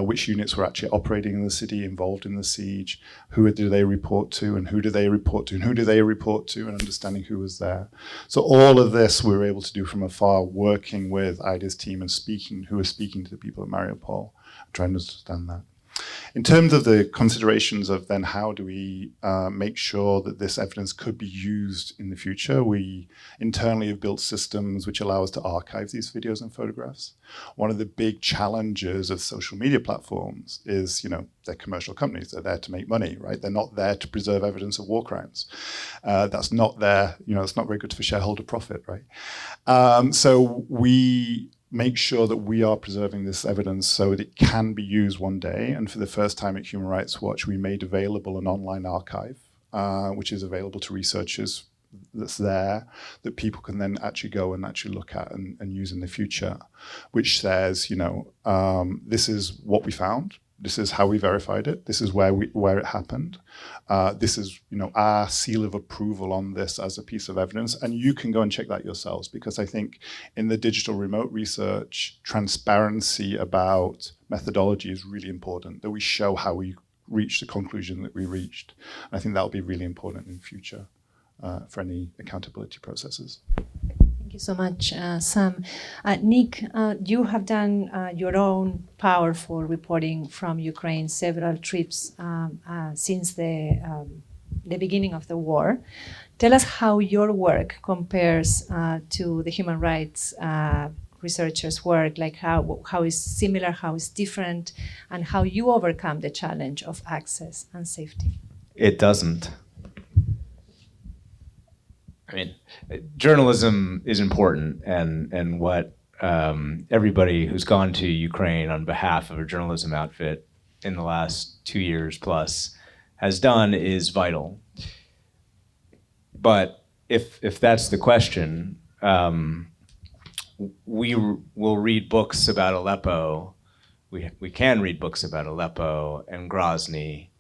which units were actually operating in the city, involved in the siege, who do they report to, and who do they report to, and who do they report to, and understanding who was there. So all of this we were able to do from afar, working with Ida's team and who was speaking to the people at Mariupol, trying to understand that. In terms of the considerations of then how do we make sure that this evidence could be used in the future, we internally have built systems which allow us to archive these videos and photographs. One of the big challenges of social media platforms is, you know, they're commercial companies, they're there to make money, right? They're not there to preserve evidence of war crimes. That's not there, you know, it's not very good for shareholder profit, right? So we make sure that we are preserving this evidence so that it can be used one day. And for the first time at Human Rights Watch, we made available an online archive, which is available to researchers, that's there, that people can then actually go and actually look at and use in the future, which says, you know, this is what we found. This is how we verified it. This is where it happened. This is, our seal of approval on this as a piece of evidence. And you can go and check that yourselves, because I think in the digital remote research, transparency about methodology is really important, that we show how we reached the conclusion that we reached. I think that'll be really important in future for any accountability processes. Thank you so much, Sam. Nick, you have done your own powerful reporting from Ukraine, several trips since the beginning of the war. Tell us how your work compares to the human rights researchers' work, like how is similar, how is different, and how you overcome the challenge of access and safety. It doesn't. I mean, journalism is important, and what everybody who's gone to Ukraine on behalf of a journalism outfit in the last 2 years plus has done is vital. But if that's the question, we will read books about Aleppo. We can read books about Aleppo and Grozny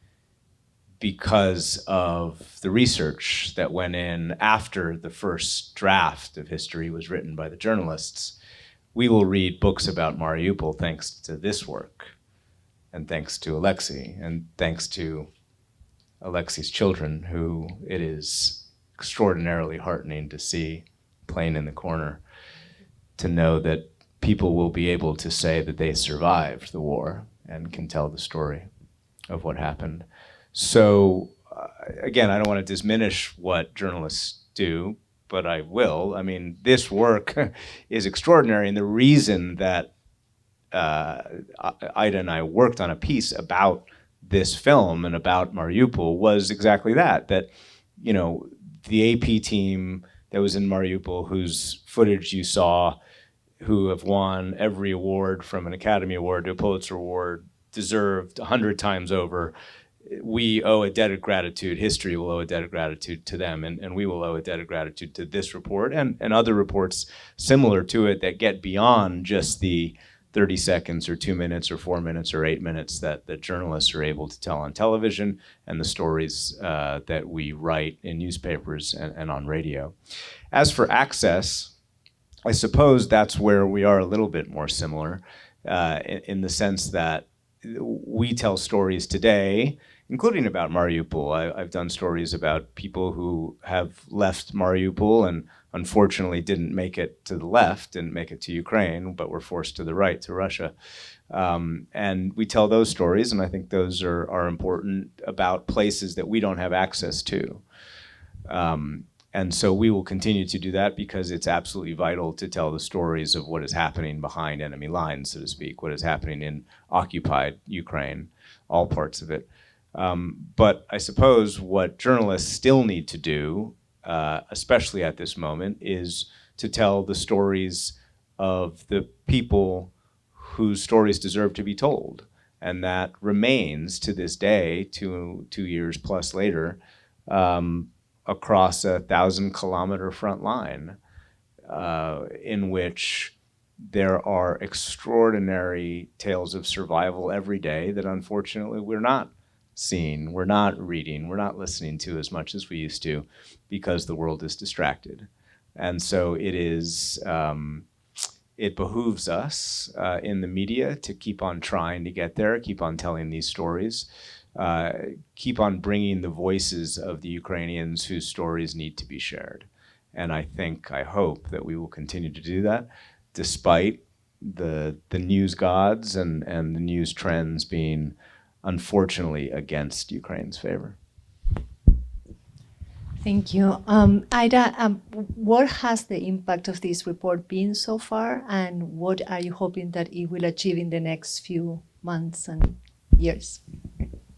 because of the research that went in after the first draft of history was written by the journalists. We will read books about Mariupol thanks to this work, and thanks to Alexei, and thanks to Alexei's children, who it is extraordinarily heartening to see playing in the corner, to know that people will be able to say that they survived the war and can tell the story of what happened. So, again, I don't want to diminish what journalists do, but I will. I mean, this work is extraordinary, and the reason that Ida and I worked on a piece about this film and about Mariupol was exactly that, the AP team that was in Mariupol, whose footage you saw, who have won every award from an Academy Award to a Pulitzer Award, deserved 100 times over. We owe a debt of gratitude, history will owe a debt of gratitude to them, and we will owe a debt of gratitude to this report and other reports similar to it that get beyond just the 30 seconds or 2 minutes or 4 minutes or 8 minutes that journalists are able to tell on television, and the stories that we write in newspapers and on radio. As for access, I suppose that's where we are a little bit more similar in the sense that we tell stories today, including about Mariupol. I've done stories about people who have left Mariupol and unfortunately didn't make it to the left, didn't make it to Ukraine, but were forced to the right, to Russia. And we tell those stories, and I think those are important, about places that we don't have access to. And so we will continue to do that because it's absolutely vital to tell the stories of what is happening behind enemy lines, so to speak, what is happening in occupied Ukraine, all parts of it. But I suppose what journalists still need to do, especially at this moment, is to tell the stories of the people whose stories deserve to be told. And that remains to this day, two years plus later, across a 1,000-kilometer front line, in which there are extraordinary tales of survival every day that unfortunately we're not seeing, we're not reading, we're not listening to as much as we used to because the world is distracted. And so it is, it behooves us in the media to keep on trying to get there, keep on telling these stories, keep on bringing the voices of the Ukrainians whose stories need to be shared. And I hope that we will continue to do that, despite the news gods and the news trends being unfortunately against Ukraine's favor. Thank you. Ida, what has the impact of this report been so far, and what are you hoping that it will achieve in the next few months and years?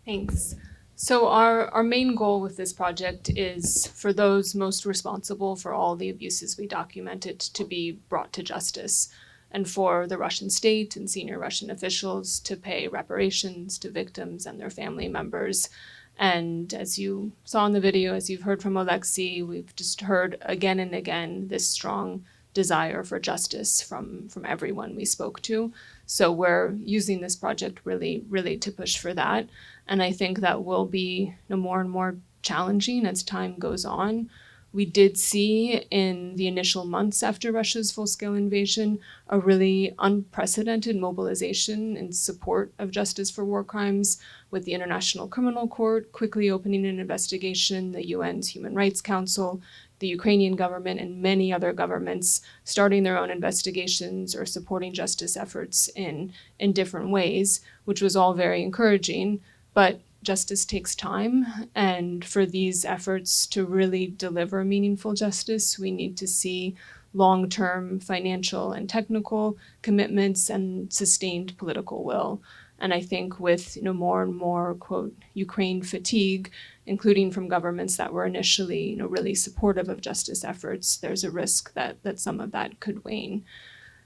Thanks. So our main goal with this project is for those most responsible for all the abuses we documented to be brought to justice, and for the Russian state and senior Russian officials to pay reparations to victims and their family members. And as you saw in the video, as you've heard from Alexei, we've just heard again and again this strong desire for justice from everyone we spoke to. So we're using this project really to push for that. And I think that will be more and more challenging as time goes on. We did see in the initial months after Russia's full-scale invasion a really unprecedented mobilization in support of justice for war crimes, with the International Criminal Court quickly opening an investigation, the UN's Human Rights Council, the Ukrainian government, and many other governments starting their own investigations or supporting justice efforts in different ways, which was all very encouraging. But justice takes time, and for these efforts to really deliver meaningful justice, we need to see long-term financial and technical commitments and sustained political will. And I think with more and more, quote, Ukraine fatigue, including from governments that were initially really supportive of justice efforts, there's a risk that some of that could wane.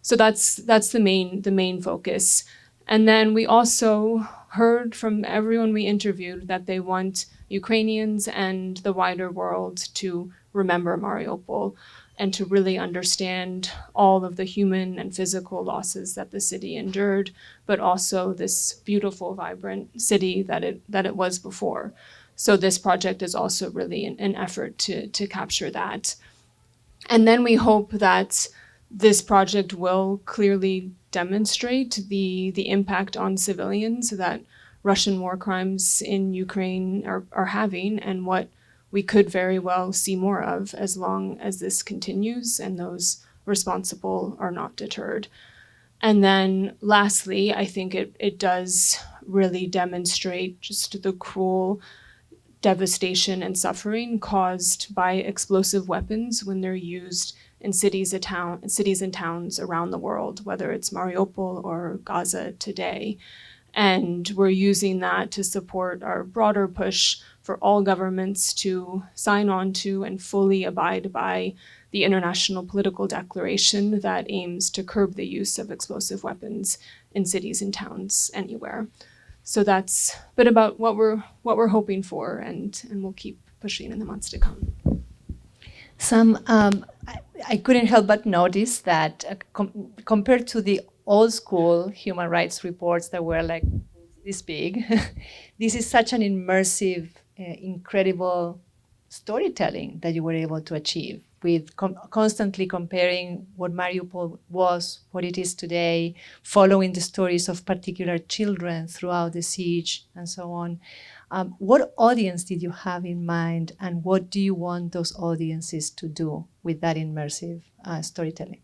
So that's the main focus. And then we also heard from everyone we interviewed that they want Ukrainians and the wider world to remember Mariupol and to really understand all of the human and physical losses that the city endured, but also this beautiful, vibrant city that it was before. So this project is also really an effort to capture that. And then we hope that this project will clearly demonstrate the impact on civilians that Russian war crimes in Ukraine are having, and what we could very well see more of as long as this continues and those responsible are not deterred. And then lastly, I think it does really demonstrate just the cruel devastation and suffering caused by explosive weapons when they're used in cities and towns around the world, whether it's Mariupol or Gaza today. And we're using that to support our broader push for all governments to sign on to and fully abide by the international political declaration that aims to curb the use of explosive weapons in cities and towns anywhere. So that's a bit about what we're hoping for, and we'll keep pushing in the months to come. Sam, I couldn't help but notice that compared to the old school human rights reports that were like this big, this is such an immersive, incredible storytelling that you were able to achieve with constantly comparing what Mariupol was, what it is today, following the stories of particular children throughout the siege and so on. What audience did you have in mind, and what do you want those audiences to do with that immersive storytelling?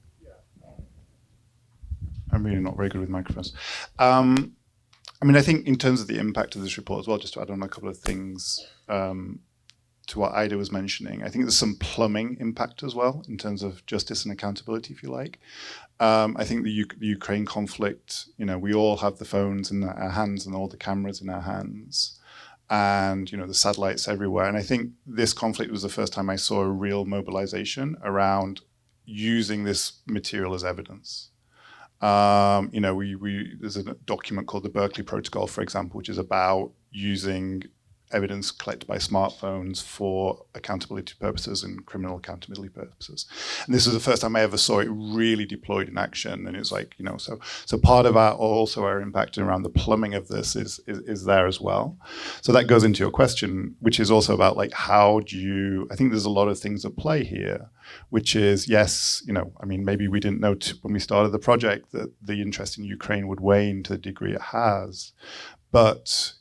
I'm really not very good with microphones. I mean, I think in terms of the impact of this report as well, just to add on a couple of things to what Ida was mentioning, I think there's some plumbing impact as well in terms of justice and accountability, if you like. I think the Ukraine conflict, we all have the phones in our hands and all the cameras in our hands, and the satellites everywhere. And I think this conflict was the first time I saw a real mobilization around using this material as evidence. There's a document called the Berkeley Protocol, for example, which is about using evidence collected by smartphones for accountability purposes and criminal accountability purposes. And this is the first time I ever saw it really deployed in action. And it's like, so part of our impact around the plumbing of this is there as well. So that goes into your question, which is also about like, I think there's a lot of things at play here, which is, yes, maybe we didn't know when we started the project that the interest in Ukraine would wane to the degree it has. But,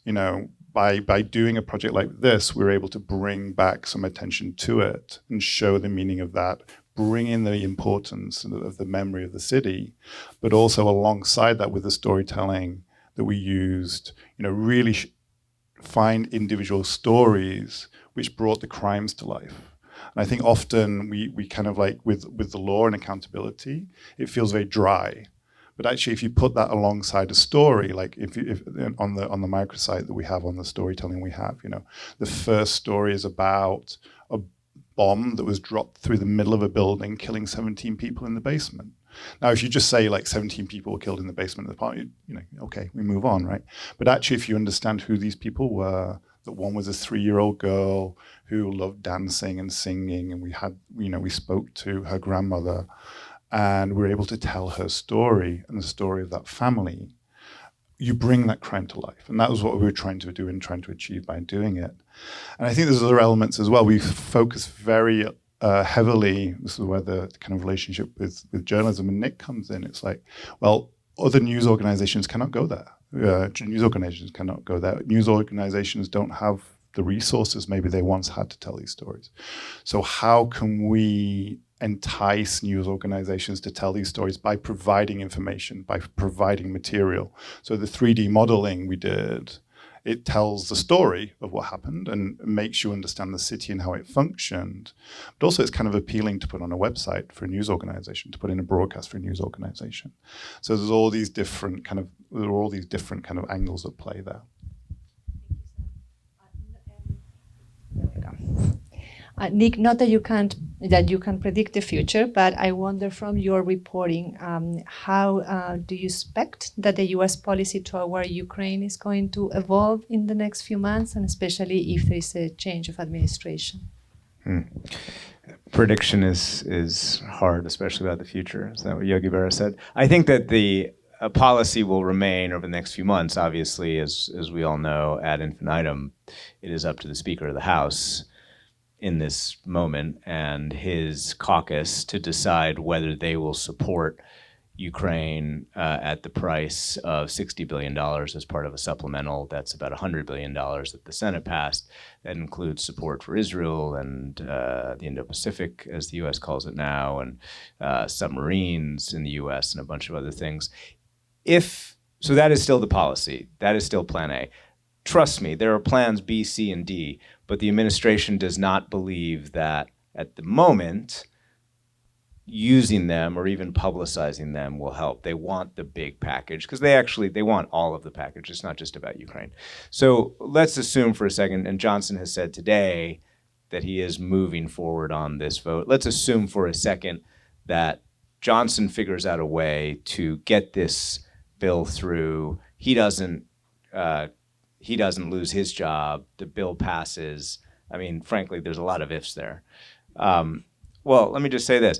by doing a project like this, we're able to bring back some attention to it and show the meaning of that, bring in the importance of the memory of the city, but also alongside that with the storytelling that we used, really find individual stories which brought the crimes to life. And I think often we kind of like with the law and accountability, it feels very dry. But actually, if you put that alongside a story, like if on the microsite that we have, on the storytelling we have, the first story is about a bomb that was dropped through the middle of a building, killing 17 people in the basement. Now, if you just say like 17 people were killed in the basement of the party, okay, we move on, right? But actually, if you understand who these people were, that one was a 3-year-old girl who loved dancing and singing, and we spoke to her grandmother. and we're able to tell her story and the story of that family, you bring that crime to life. And that was what we were trying to do and trying to achieve by doing it. And I think there's other elements as well. We focus very heavily, this is where the kind of relationship with journalism and Nick comes in. It's like, well, other news organizations cannot go there. News organizations cannot go there. News organizations don't have the resources maybe they once had to tell these stories. So how can we entice news organizations to tell these stories? By providing information, by providing material. So the 3D modeling we did, it tells the story of what happened and makes you understand the city and how it functioned. But also it's kind of appealing to put on a website for a news organization, to put in a broadcast for a news organization. So there's all these different kind of angles at play there. Nick, not that you can predict the future, but I wonder from your reporting, how do you expect that the U.S. policy toward Ukraine is going to evolve in the next few months, and especially if there is a change of administration? Prediction is hard, especially about the future. Is that what Yogi Berra said? I think that the policy will remain over the next few months. Obviously, as we all know, ad infinitum, it is up to the Speaker of the House in this moment and his caucus to decide whether they will support Ukraine at the price of $60 billion as part of a supplemental that's about $100 billion that the Senate passed. That includes support for Israel and the Indo-Pacific, as the U.S. calls it now, and submarines in the U.S. and a bunch of other things. So that is still the policy. That is still Plan A. Trust me, there are plans B, C, and D, but the administration does not believe that at the moment using them or even publicizing them will help. They want the big package because they want all of the package. It's not just about Ukraine. So let's assume for a second, and Johnson has said today that he is moving forward on this vote. Let's assume for a second that Johnson figures out a way to get this bill through. He doesn't lose his job. The bill passes. I mean, frankly, there's a lot of ifs there. Well, let me just say this.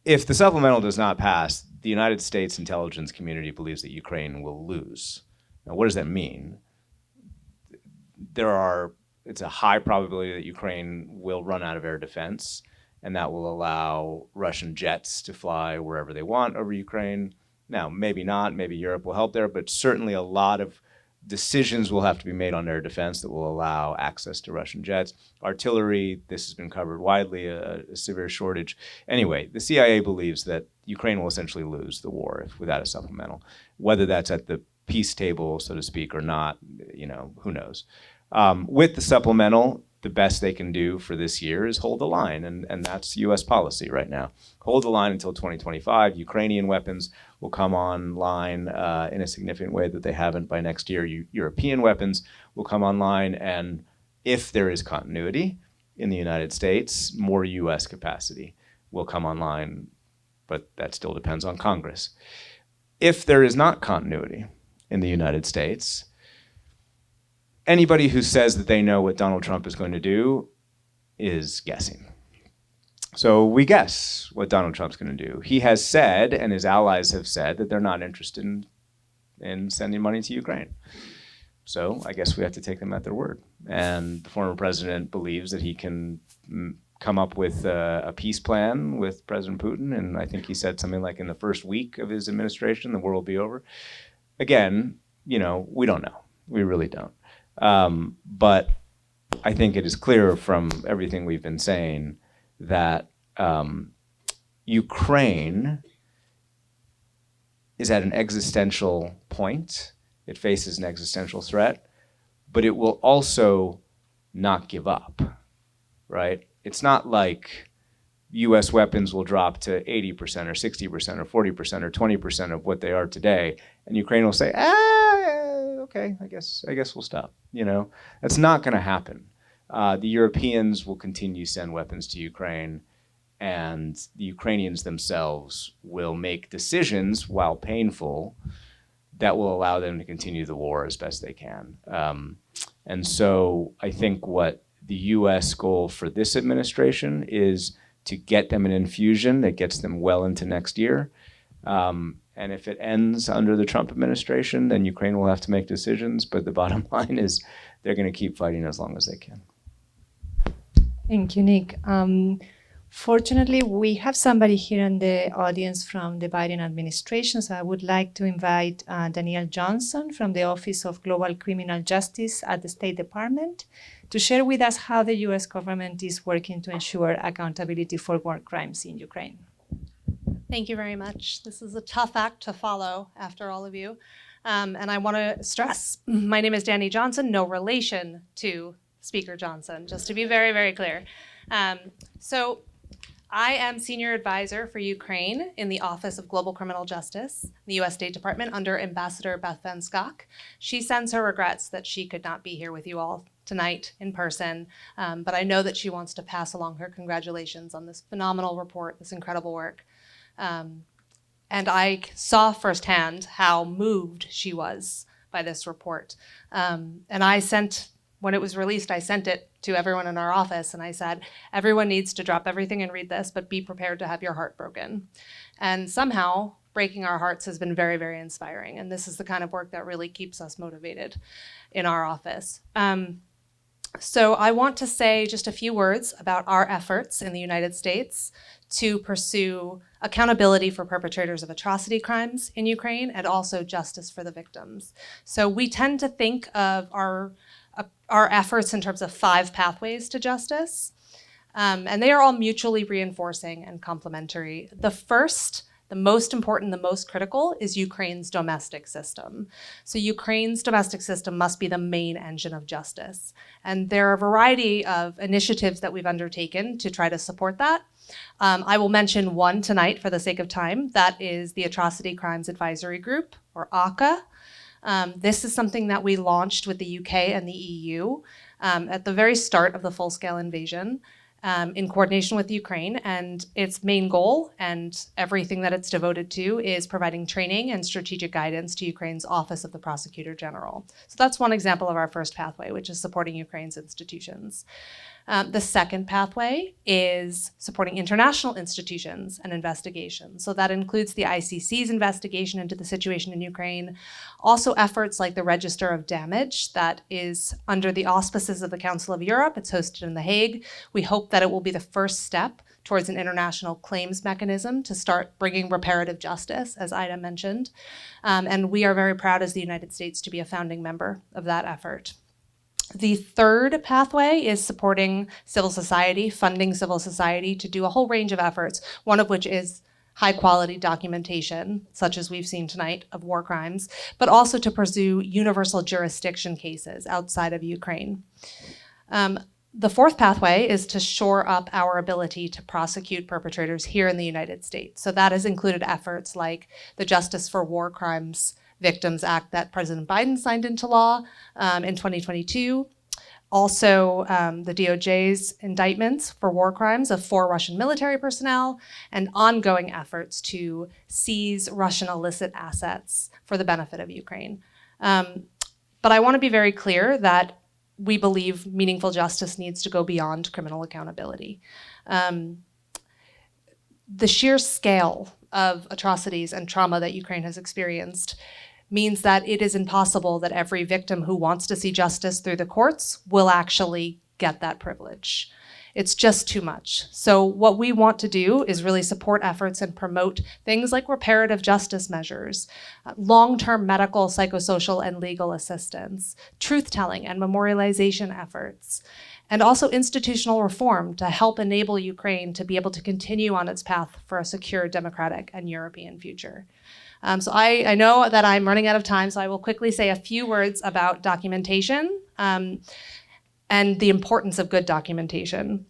If the supplemental does not pass, the United States intelligence community believes that Ukraine will lose. Now, what does that mean? It's a high probability that Ukraine will run out of air defense, and that will allow Russian jets to fly wherever they want over Ukraine. Now, maybe not, maybe Europe will help there, but certainly a lot of decisions will have to be made on air defense that will allow access to Russian jets. Artillery, this has been covered widely, a severe shortage. Anyway, the CIA believes that Ukraine will essentially lose the war without a supplemental. Whether that's at the peace table, so to speak, or not, who knows. With the supplemental, the best they can do for this year is hold the line, and that's U.S. policy right now. Hold the line until 2025. Ukrainian weapons will come online in a significant way that they haven't by next year. European weapons will come online, and if there is continuity in the United States, more U.S. capacity will come online, but that still depends on Congress. If there is not continuity in the United States, anybody who says that they know what Donald Trump is going to do is guessing. So we guess what Donald Trump's going to do. He has said, and his allies have said, that they're not interested in sending money to Ukraine. So I guess we have to take them at their word. And the former president believes that he can come up with a peace plan with President Putin. And I think he said something like in the first week of his administration, the war will be over. Again, we don't know. We really don't. But I think it is clear from everything we've been saying that Ukraine is at an existential point. It faces an existential threat, but it will also not give up, right? It's not like U.S. weapons will drop to 80% or 60% or 40% or 20% of what they are today, and Ukraine will say, okay, I guess we'll stop. That's not going to happen. The Europeans will continue to send weapons to Ukraine, and the Ukrainians themselves will make decisions, while painful, that will allow them to continue the war as best they can. And so I think what the U.S. goal for this administration is to get them an infusion that gets them well into next year. And if it ends under the Trump administration, then Ukraine will have to make decisions. But the bottom line is they're going to keep fighting as long as they can. Thank you, Nick. Fortunately, we have somebody here in the audience from the Biden administration, so I would like to invite Danielle Johnson from the Office of Global Criminal Justice at the State Department to share with us how the U.S. government is working to ensure accountability for war crimes in Ukraine. Thank you very much. This is a tough act to follow after all of you. And I want to stress, my name is Danny Johnson, no relation to Speaker Johnson, just to be very, very clear. So I am Senior Advisor for Ukraine in the Office of Global Criminal Justice, the U.S. State Department, under Ambassador Beth Van Schaack. She sends her regrets that she could not be here with you all tonight in person, but I know that she wants to pass along her congratulations on this phenomenal report, this incredible work. And I saw firsthand how moved she was by this report. And I sent, when it was released, I sent it to everyone in our office, and I said, everyone needs to drop everything and read this, but be prepared to have your heart broken. And somehow, breaking our hearts has been very, very inspiring, and this is the kind of work that really keeps us motivated in our office. So I want to say just a few words about our efforts in the United States to pursue accountability for perpetrators of atrocity crimes in Ukraine and also justice for the victims. So we tend to think of our efforts in terms of 5 pathways to justice, and they are all mutually reinforcing and complementary. The first, the most important, the most critical is Ukraine's domestic system. So Ukraine's domestic system must be the main engine of justice. And there are a variety of initiatives that we've undertaken to try to support that. I will mention one tonight for the sake of time. That is the Atrocity Crimes Advisory Group, or ACA. This is something that we launched with the UK and the EU at the very start of the full-scale invasion in coordination with Ukraine. And its main goal and everything that it's devoted to is providing training and strategic guidance to Ukraine's Office of the Prosecutor General. So that's one example of our first pathway, which is supporting Ukraine's institutions. The second pathway is supporting international institutions and investigations. So that includes the ICC's investigation into the situation in Ukraine, also efforts like the Register of Damage that is under the auspices of the Council of Europe. It's hosted in The Hague. We hope that it will be the first step towards an international claims mechanism to start bringing reparative justice, as Ida mentioned. And we are very proud as the United States to be a founding member of that effort. The third pathway is supporting civil society, funding civil society to do a whole range of efforts, one of which is high-quality documentation, such as we've seen tonight, of war crimes, but also to pursue universal jurisdiction cases outside of Ukraine. The fourth pathway is to shore up our ability to prosecute perpetrators here in the United States. So that has included efforts like the Justice for War Crimes Victims Act that President Biden signed into law in 2022. Also, the DOJ's indictments for war crimes of 4 Russian military personnel, and ongoing efforts to seize Russian illicit assets for the benefit of Ukraine. But I want to be very clear that we believe meaningful justice needs to go beyond criminal accountability. The sheer scale of atrocities and trauma that Ukraine has experienced means that it is impossible that every victim who wants to see justice through the courts will actually get that privilege. It's just too much. So what we want to do is really support efforts and promote things like reparative justice measures, long-term medical, psychosocial, and legal assistance, truth-telling and memorialization efforts, and also institutional reform to help enable Ukraine to be able to continue on its path for a secure, democratic, and European future. So I know that I'm running out of time, so I will quickly say a few words about documentation and the importance of good documentation.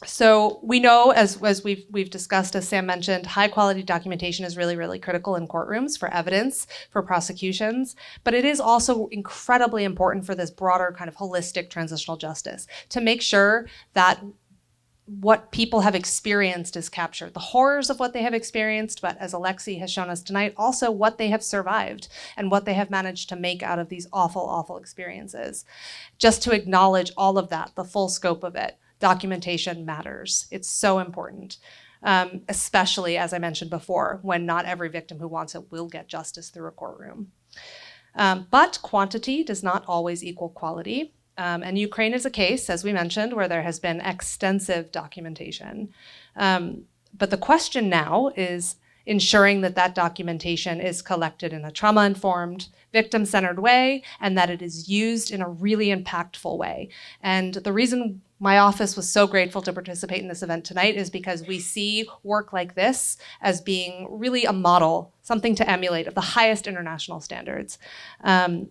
So we know, as we've discussed, as Sam mentioned, high quality documentation is really, really critical in courtrooms for evidence, for prosecutions, but it is also incredibly important for this broader kind of holistic transitional justice to make sure that what people have experienced is captured, the horrors of what they have experienced, but as Alexei has shown us tonight, also what they have survived and what they have managed to make out of these awful, awful experiences. Just to acknowledge all of that, the full scope of it, documentation matters. It's so important, especially, as I mentioned before, when not every victim who wants it will get justice through a courtroom. But quantity does not always equal quality. And Ukraine is a case, as we mentioned, where there has been extensive documentation. But the question now is ensuring that that documentation is collected in a trauma-informed, victim-centered way, and that it is used in a really impactful way. And the reason my office was so grateful to participate in this event tonight is because we see work like this as being really a model, something to emulate of the highest international standards. And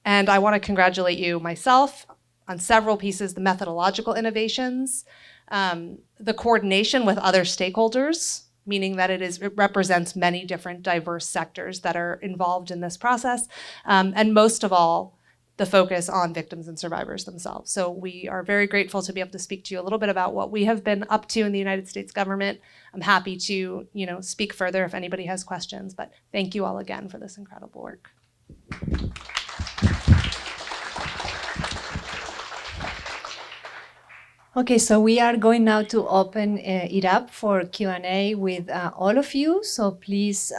I want to congratulate you myself on several pieces, the methodological innovations, the coordination with other stakeholders, meaning that it represents many different diverse sectors that are involved in this process, and most of all, the focus on victims and survivors themselves. So we are very grateful to be able to speak to you a little bit about what we have been up to in the United States government. I'm happy to, speak further if anybody has questions, but thank you all again for this incredible work. Okay, so we are going now to open it up for Q&A with all of you. So please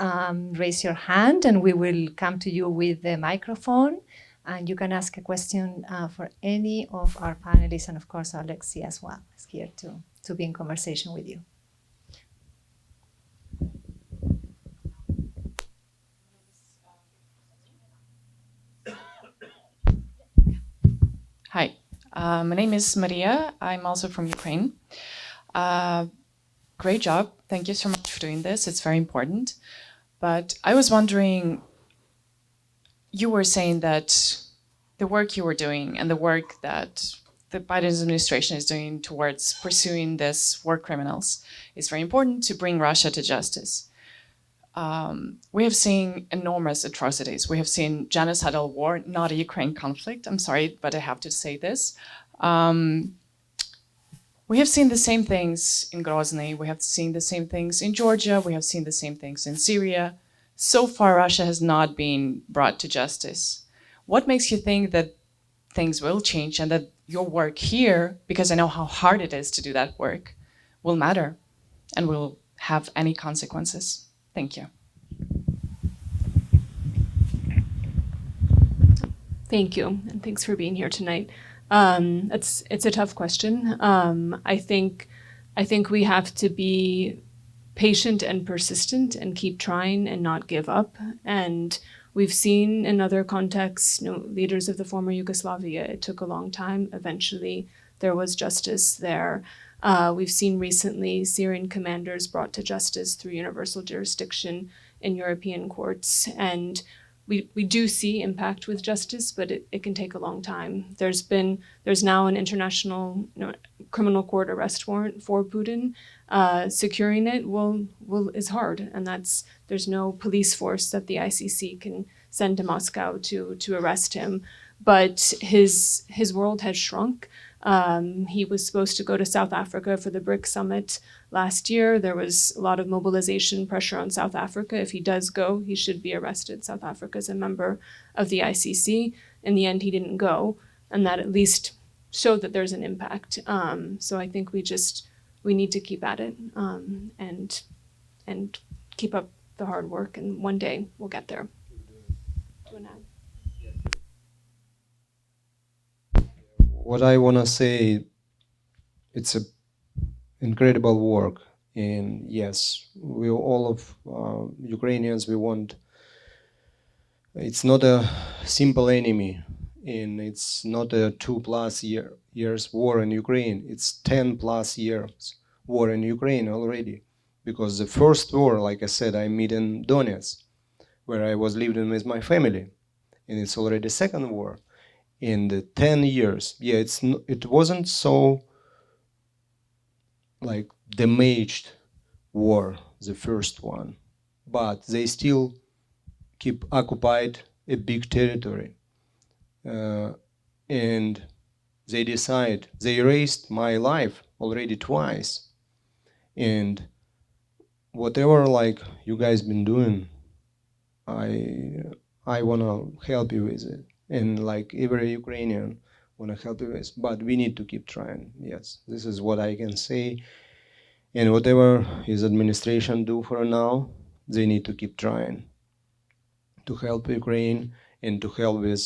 raise your hand and we will come to you with the microphone. And you can ask a question for any of our panelists. And of course, Alexi as well is here to be in conversation with you. Hi. My name is Maria. I'm also from Ukraine. Great job. Thank you so much for doing this. It's very important. But I was wondering, you were saying that the work you were doing and the work that the Biden administration is doing towards pursuing these war criminals is very important to bring Russia to justice. We have seen enormous atrocities. We have seen genocidal war, not a Ukraine conflict. I'm sorry, but I have to say this. We have seen the same things in Grozny. We have seen the same things in Georgia. We have seen the same things in Syria. So far, Russia has not been brought to justice. What makes you think that things will change and that your work here, because I know how hard it is to do that work, will matter and will have any consequences? Thank you. Thank you, and thanks for being here tonight. It's a tough question. I think we have to be patient and persistent and keep trying and not give up. And we've seen in other contexts, leaders of the former Yugoslavia, it took a long time. Eventually, there was justice there. We've seen recently Syrian commanders brought to justice through universal jurisdiction in European courts. And we do see impact with justice, but it can take a long time. There's now an international criminal court arrest warrant for Putin. Securing it is hard, and there's no police force that the ICC can send to Moscow to arrest him. But his world has shrunk. He was supposed to go to South Africa for the BRICS summit last year. There was a lot of mobilization pressure on South Africa. If he does go, he should be arrested. South Africa is a member of the ICC. In the end, he didn't go, and that at least showed that there's an impact. So I think we need to keep at it and keep up the hard work, and one day we'll get there. What I want to say, it's a incredible work, and yes, we all of Ukrainians, we want. It's not a simple enemy, and it's not a 2+ years war in Ukraine. It's 10+ years war in Ukraine already, because the first war, like I said, I met in Donetsk, where I was living with my family, and it's already second war. In the 10 years, it wasn't so like damaged war, the first one, but they still keep occupied a big territory. And they erased my life already twice. And whatever like you guys been doing, I wanna help you with it. And like every Ukrainian want to help you with. But we need to keep trying. Yes, this is what I can say. And whatever his administration do for now, they need to keep trying to help Ukraine and to help with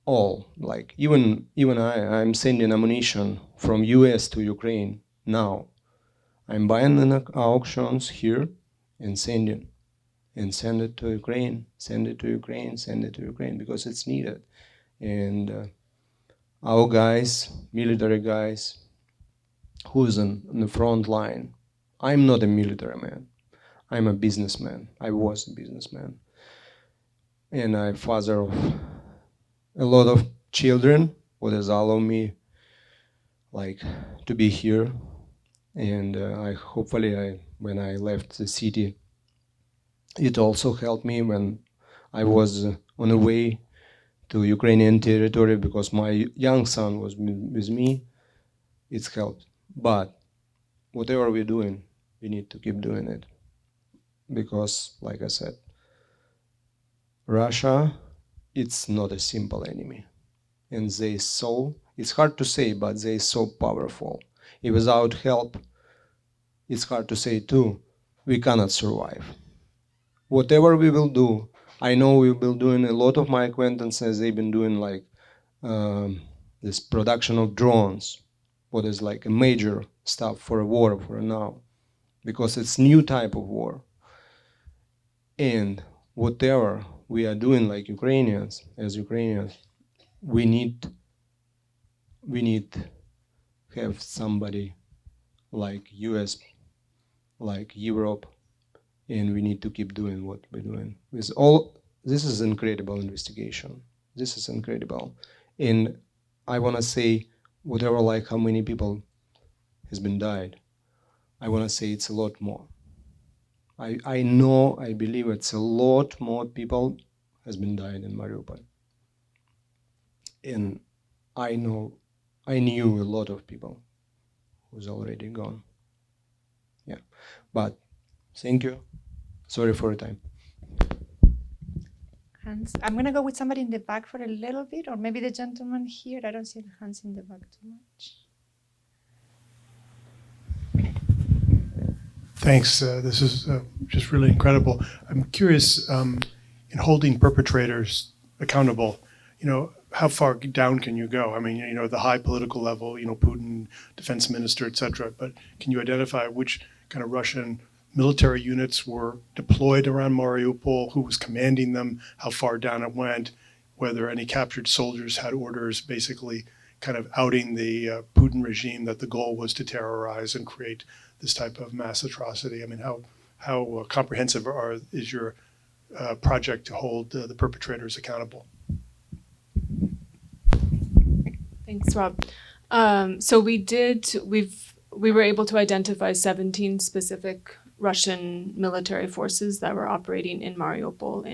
all. Like even I'm sending ammunition from US to Ukraine now. I'm buying in auctions here and send it to Ukraine, send it to Ukraine, send it to Ukraine, because it's needed. And our guys, military guys, who's on the front line. I'm not a military man. I'm a businessman. I was a businessman. And I'm father of a lot of children, what has allowed me like to be here. And when I left the city, it also helped me when I was on the way to Ukrainian territory, because my young son was with me. It's helped. But whatever we're doing, we need to keep doing it. Because, like I said, Russia, it's not a simple enemy. And it's hard to say, but they're so powerful. If without help, it's hard to say too, we cannot survive. Whatever we will do, I know we will be doing, a lot of my acquaintances, they've been doing like this production of drones, what is like a major stuff for a war for now, because it's new type of war. And whatever we are doing like Ukrainians, we need have somebody like US, like Europe, and we need to keep doing what we're doing. With all, this is incredible investigation. This is incredible. And I want to say, whatever, like how many people has been died, I want to say it's a lot more. I know, I believe it's a lot more people has been died in Mariupol. And I knew a lot of people who's already gone. Yeah, but thank you. Sorry for your time. Hands. I'm going to go with somebody in the back for a little bit, or maybe the gentleman here. I don't see the hands in the back too much. Thanks. This is just really incredible. I'm curious, in holding perpetrators accountable, how far down can you go? I mean, the high political level, Putin, defense minister, et cetera, but can you identify which kind of Russian military units were deployed around Mariupol, who was commanding them, how far down it went, whether any captured soldiers had orders basically kind of outing the Putin regime that the goal was to terrorize and create this type of mass atrocity? I mean, how comprehensive is your project to hold the perpetrators accountable? Thanks, Rob. So we were able to identify 17 specific Russian military forces that were operating in Mariupol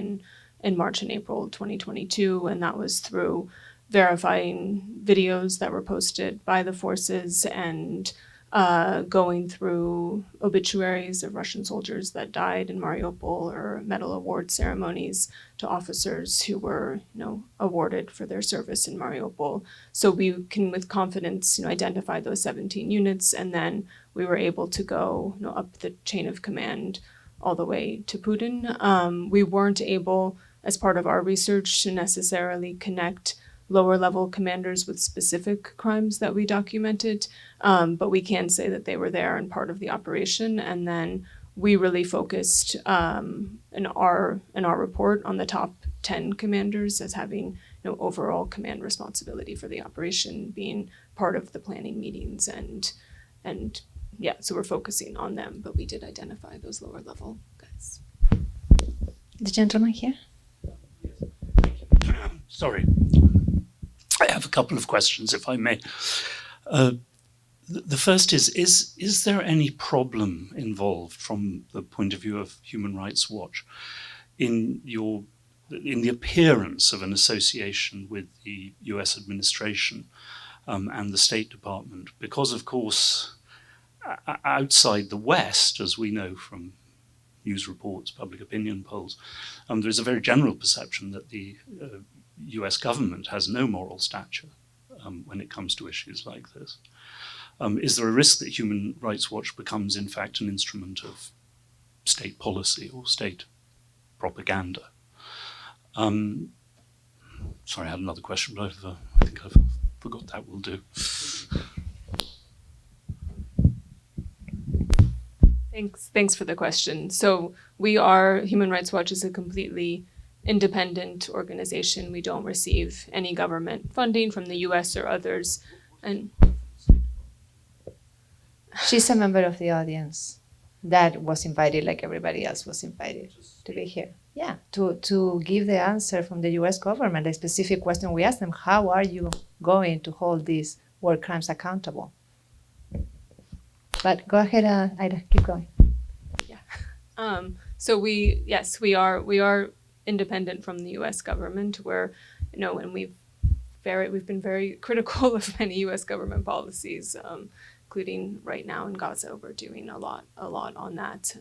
in March and April 2022, and that was through verifying videos that were posted by the forces and going through obituaries of Russian soldiers that died in Mariupol, or medal award ceremonies to officers who were, awarded for their service in Mariupol. So we can, with confidence, identify those 17 units, and then we were able to go, up the chain of command all the way to Putin. We weren't able, as part of our research, to necessarily connect lower level commanders with specific crimes that we documented, but we can say that they were there and part of the operation. And then we really focused in our report on the top 10 commanders as having overall command responsibility for the operation, being part of the planning meetings, and yeah, so we're focusing on them, but we did identify those lower level guys. The gentleman here. Sorry. I have a couple of questions, if I may. The first is there any problem involved from the point of view of Human Rights Watch in the appearance of an association with the US administration and the State Department? Because, of course, outside the West, as we know from news reports, public opinion polls, there's a very general perception that the US government has no moral stature when it comes to issues like this. Is there a risk that Human Rights Watch becomes, in fact, an instrument of state policy or state propaganda? Sorry, I had another question, but I think I've forgot that will do. Thanks for the question. So Human Rights Watch is a completely independent organization. We don't receive any government funding from the US or others. And she's a member of the audience that was invited, like everybody else was invited to be here. Yeah, to give the answer from the US government, a specific question we asked them: how are you going to hold these war crimes accountable? But go ahead, Ida, keep going. Yeah. So we are independent from the U.S. government. And we've been very critical of many U.S. government policies, including right now in Gaza. We're doing a lot on that.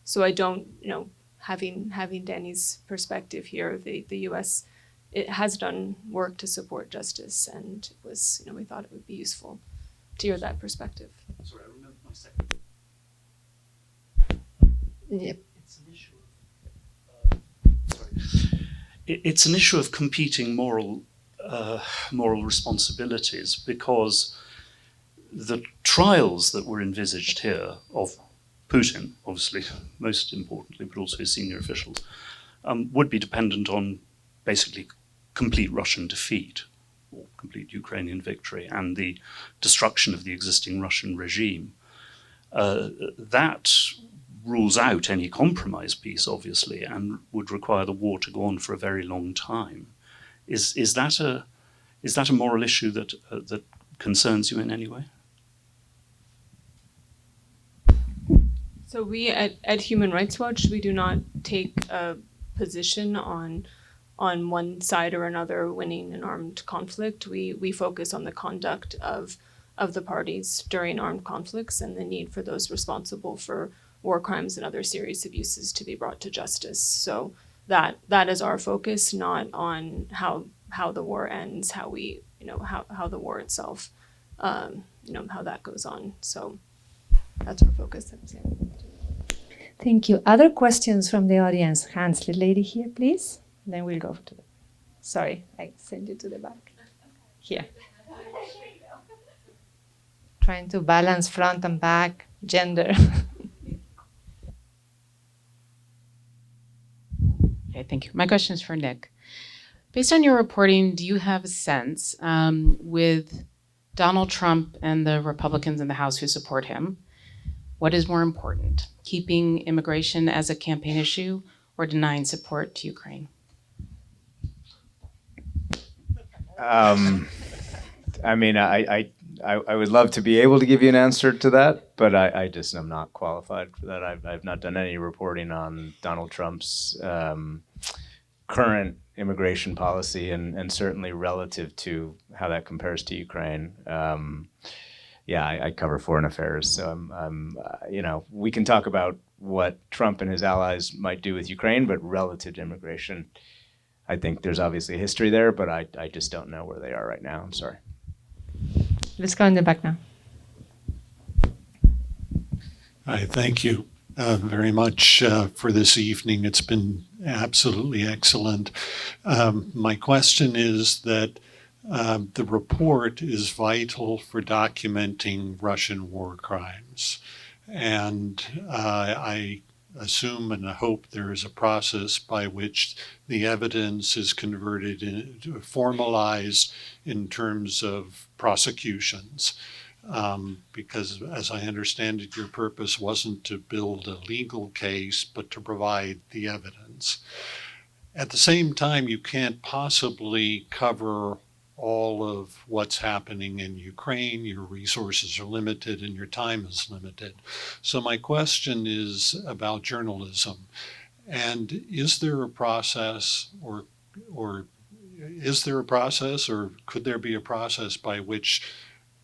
So I don't, having Danny's perspective here, the U.S. it has done work to support justice, and it was, we thought it would be useful to hear that perspective. Sorry, I remember my second. Yep. It's an issue of competing moral responsibilities, because the trials that were envisaged here of Putin, obviously most importantly, but also his senior officials, would be dependent on basically complete Russian defeat or complete Ukrainian victory and the destruction of the existing Russian regime. That rules out any compromise piece, obviously, and would require the war to go on for a very long time. Is that a moral issue that concerns you in any way? So we at Human Rights Watch, we do not take a position on one side or another winning an armed conflict. We focus on the conduct of the parties during armed conflicts and the need for those responsible for war crimes and other serious abuses to be brought to justice. So that is our focus, not on how the war ends, how the war itself, how that goes on. So that's our focus. Thank you. Other questions from the audience? Hands, the lady here, please. Then we'll go to sorry, I sent you to the back. Here. Trying to balance front and back, gender. Okay, thank you. My question is for Nick. Based on your reporting, do you have a sense, with Donald Trump and the Republicans in the House who support him, what is more important, keeping immigration as a campaign issue or denying support to Ukraine? I mean, I would love to be able to give you an answer to that, but I just am not qualified for that. I've not done any reporting on Donald Trump's current immigration policy, and certainly relative to how that compares to Ukraine. I cover foreign affairs, so we can talk about what Trump and his allies might do with Ukraine, but relative to immigration, I think there's obviously a history there, but I just don't know where they are right now. I'm sorry. Let's go in the back now. Hi, thank you very much for this evening. It's been absolutely excellent. My question is that the report is vital for documenting Russian war crimes. And I assume and I hope there is a process by which the evidence is converted into formalized in terms of prosecutions. Because as I understand it, your purpose wasn't to build a legal case, but to provide the evidence. At the same time, you can't possibly cover all of what's happening in Ukraine. Your resources are limited and your time is limited. So my question is about journalism. And is there a process or could there be a process by which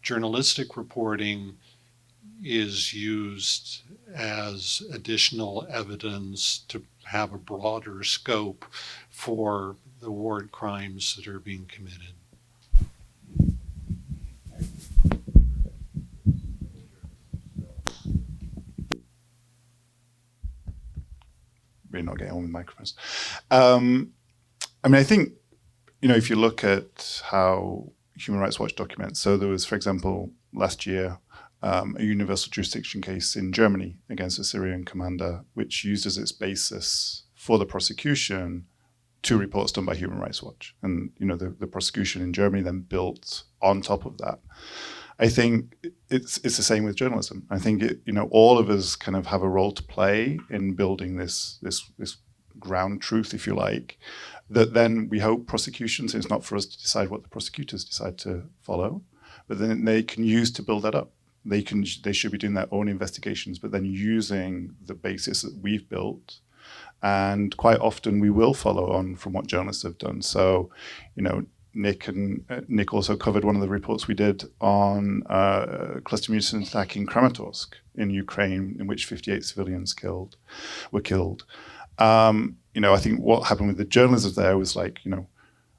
journalistic reporting is used as additional evidence to have a broader scope for the war crimes that are being committed? not getting on with microphones. I mean, I think, if you look at how Human Rights Watch documents, so there was, for example, last year, a universal jurisdiction case in Germany against a Syrian commander, which used as its basis for the prosecution 2 reports done by Human Rights Watch. And, the prosecution in Germany then built on top of that. I think it's the same with journalism. I think all of us kind of have a role to play in building this ground truth, if you like, that then we hope prosecutions, it's not for us to decide what the prosecutors decide to follow, but then they can use to build that up. They should be doing their own investigations, but then using the basis that we've built. And quite often we will follow on from what journalists have done. So, Nick also covered one of the reports we did on cluster munition attack in Kramatorsk in Ukraine, in which 58 civilians were killed. I think what happened with the journalism there was like,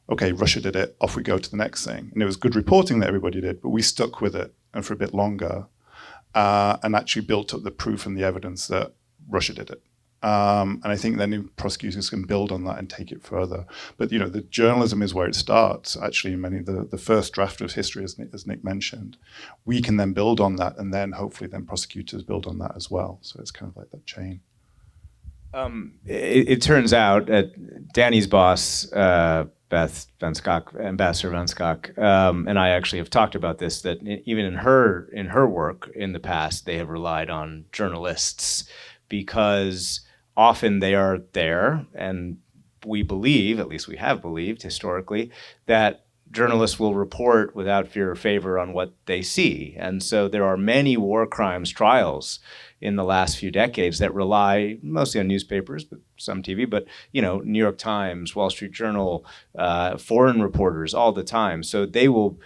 okay, Russia did it, off we go to the next thing. And it was good reporting that everybody did, but we stuck with it and for a bit longer and actually built up the proof and the evidence that Russia did it. And I think then prosecutors can build on that and take it further. But, the journalism is where it starts, actually, in many of the first draft of history, as Nick mentioned. We can then build on that, and then hopefully then prosecutors build on that as well. So it's kind of like that chain. It turns out that Danny's boss, Beth Van Skok, Ambassador Van Skok, and I actually have talked about this, that even in her work in the past, they have relied on journalists because often they are there, and we believe, at least we have believed historically, that journalists will report without fear or favor on what they see. And so there are many war crimes trials in the last few decades that rely mostly on newspapers, but some TV, but New York Times, Wall Street Journal, foreign reporters all the time. So they will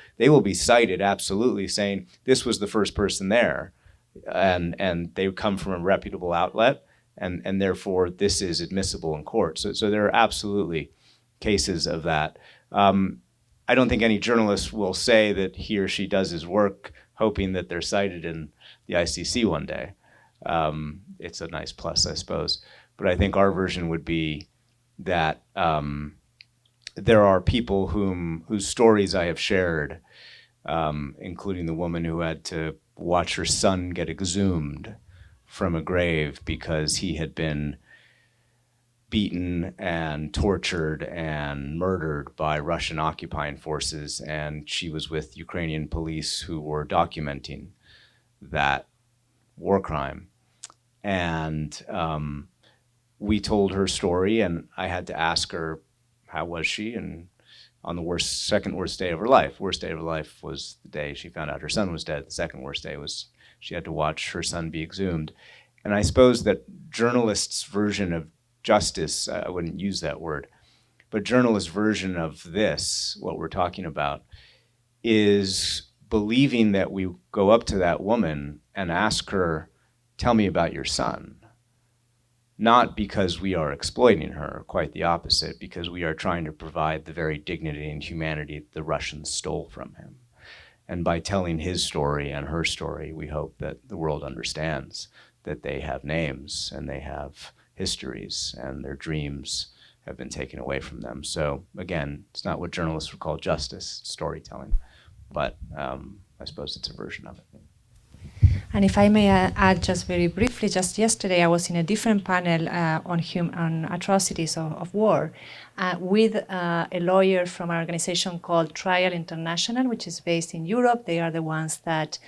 be cited absolutely saying this was the first person there, and they come from a reputable outlet, and therefore this is admissible in court. So there are absolutely cases of that. I don't think any journalist will say that he or she does his work hoping that they're cited in the ICC one day. It's a nice plus, I suppose. But I think our version would be that there are people whose stories I have shared, including the woman who had to watch her son get exhumed from a grave because he had been beaten and tortured and murdered by Russian occupying forces, and she was with Ukrainian police who were documenting that war crime. And we told her story, and I had to ask her, how was she? And on the second worst day of her life. Worst day of her life was the day she found out her son was dead. The second worst day was she had to watch her son be exhumed. And I suppose that journalists' version of justice, I wouldn't use that word, but journalists' version of this, what we're talking about, is believing that we go up to that woman and ask her, tell me about your son. Not because we are exploiting her, quite the opposite, because we are trying to provide the very dignity and humanity the Russians stole from him. And by telling his story and her story, we hope that the world understands that they have names and they have histories and their dreams have been taken away from them. So again, it's not what journalists would call justice, it's storytelling, but I suppose it's a version of it. And if I may add just very briefly, just yesterday I was in a different panel on atrocities of war with a lawyer from an organization called Trial International, which is based in Europe. They are the ones that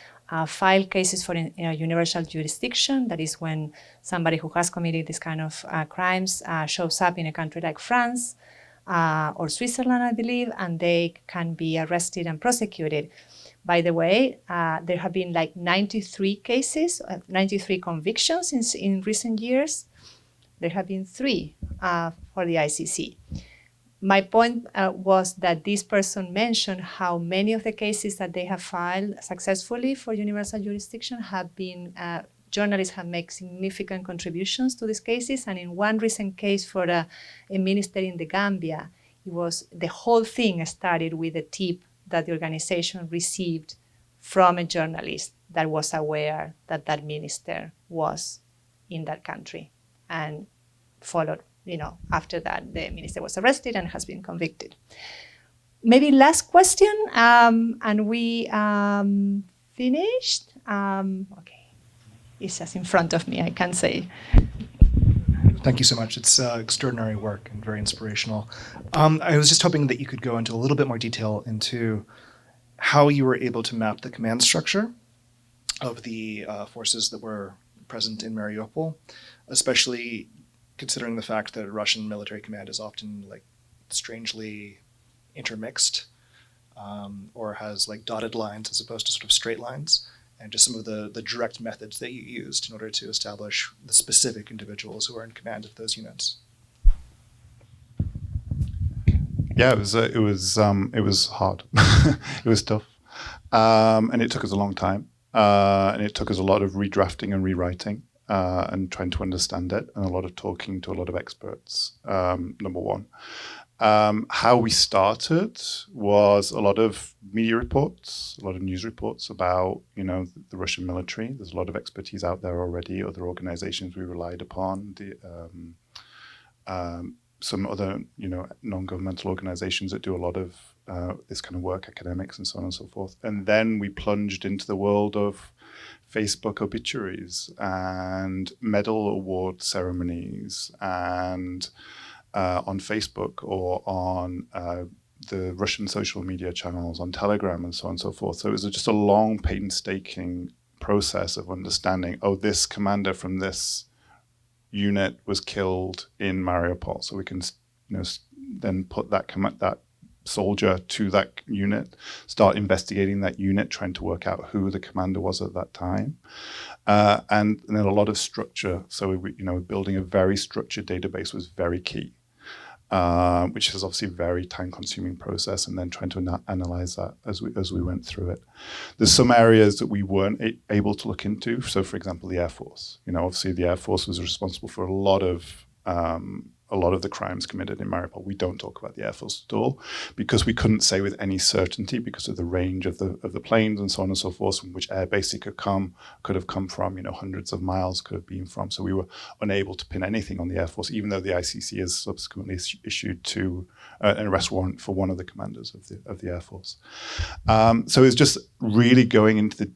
file cases for universal jurisdiction. That is when somebody who has committed this kind of crimes shows up in a country like France or Switzerland, I believe, and they can be arrested and prosecuted. By the way, there have been like 93 cases, 93 convictions in recent years. There have been 3 for the ICC. My point was that this person mentioned how many of the cases that they have filed successfully for universal jurisdiction have been, journalists have made significant contributions to these cases. And in one recent case for a minister in the Gambia, the whole thing started with a tip that the organization received from a journalist that was aware that that minister was in that country. And followed, after that, the minister was arrested and has been convicted. Maybe last question, and we finished. Okay, it's just in front of me, I can't say. Thank you so much. It's extraordinary work and very inspirational. I was just hoping that you could go into a little bit more detail into how you were able to map the command structure of the forces that were present in Mariupol, especially considering the fact that Russian military command is often strangely intermixed, or has dotted lines as opposed to sort of straight lines, and just some of the direct methods that you used in order to establish the specific individuals who are in command of those units. Yeah, it was hard. It was tough, and it took us a long time, and it took us a lot of redrafting and rewriting, and trying to understand it, and a lot of talking to a lot of experts. Number one. How we started was a lot of media reports, a lot of news reports about, the Russian military. There's a lot of expertise out there already, other organizations we relied upon, some other, non-governmental organizations that do a lot of this kind of work, academics and so on and so forth. And then we plunged into the world of Facebook obituaries and medal award ceremonies and on Facebook or on the Russian social media channels, on Telegram and so on and so forth. So it was just a long, painstaking process of understanding, this commander from this unit was killed in Mariupol. So we can, then put that soldier to that unit, start investigating that unit, trying to work out who the commander was at that time. And then a lot of structure. So building a very structured database was very key. Which is obviously a very time-consuming process, and then trying to analyze that as we went through it. There's some areas that we weren't able to look into. So, for example, the Air Force. Obviously the Air Force was responsible for a lot of the crimes committed in Mariupol. We don't talk about the Air Force at all because we couldn't say with any certainty because of the range of the planes and so on and so forth, from which air base it could have come from, hundreds of miles could have been from. So we were unable to pin anything on the Air Force, even though the ICC has subsequently issued an arrest warrant for one of the commanders of the Air Force. So it's just really going into the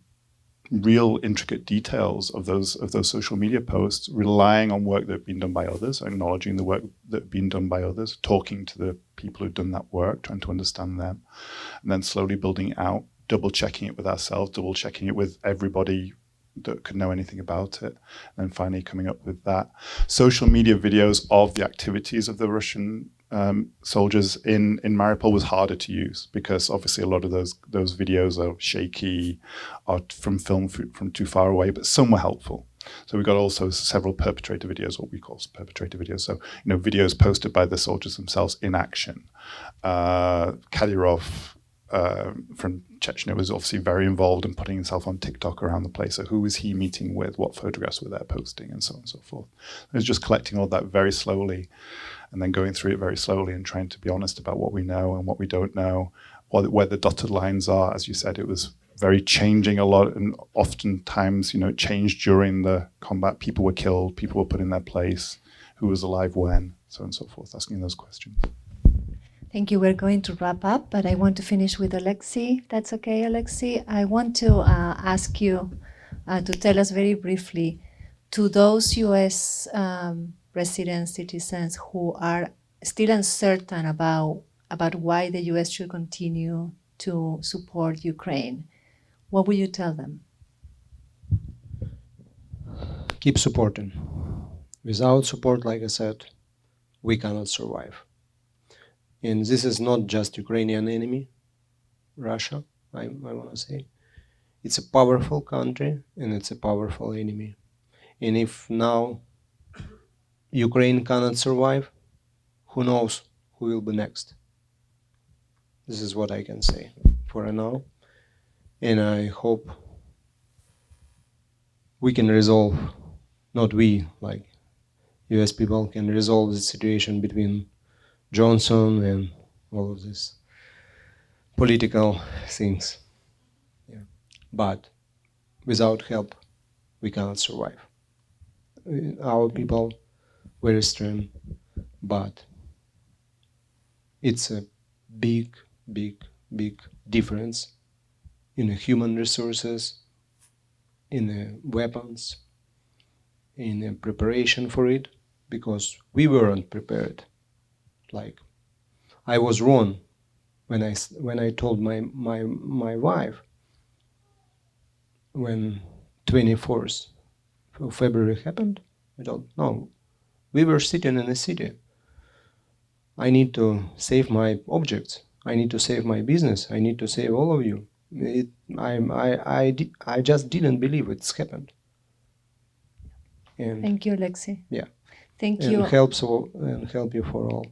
real intricate details of those social media posts, relying on work that had been done by others, acknowledging the work that had been done by others, talking to the people who'd done that work, trying to understand them, and then slowly building it out, double checking it with ourselves, double checking it with everybody that could know anything about it, and then finally coming up with that. Social media videos of the activities of the Russian soldiers in Mariupol was harder to use because obviously a lot of those videos are shaky, are from film from too far away, but some were helpful. So we got also several perpetrator videos, what we call perpetrator videos. So, videos posted by the soldiers themselves in action. Kadyrov from Chechnya was obviously very involved in putting himself on TikTok around the place. So who was he meeting with? What photographs were they posting? And so on and so forth. It was just collecting all that very slowly and then going through it very slowly and trying to be honest about what we know and what we don't know, where the dotted lines are. As you said, it was very changing a lot, and oftentimes, it changed during the combat. People were killed, people were put in their place, who was alive when, so on and so forth, asking those questions. Thank you. We're going to wrap up, but I want to finish with Alexei. That's okay, Alexei? I want to ask you to tell us very briefly, to those U.S. resident citizens who are still uncertain about why the U.S. should continue to support Ukraine, what will you tell them? Keep supporting. Without support, like I said, we cannot survive. And this is not just Ukrainian enemy, Russia, I want to say. It's a powerful country and it's a powerful enemy. And if now Ukraine cannot survive, who knows who will be next? This is what I can say for now. And I hope we can resolve, not we, like US people, can resolve the situation between Johnson and all of these political things. Yeah. But without help, we cannot survive. Our people very extreme, but it's a big, big, big difference in the human resources, in the weapons, in the preparation for it, because we weren't prepared. Like, I was wrong when I told my wife when 24th of February happened. I told, no, we were sitting in the city. I need to save my objects. I need to save my business. I need to save all of you. I just didn't believe it's happened. And Thank you, Lexi. yeah. Thank and you. Help you for all.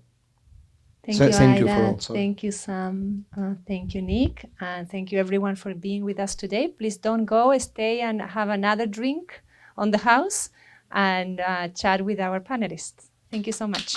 Thank you, Thank Ida. you for all. Sorry. Thank you, Sam. Thank you, Nick. And thank you, everyone, for being with us today. Please don't go. Stay and have another drink on the house and chat with our panelists. Thank you so much.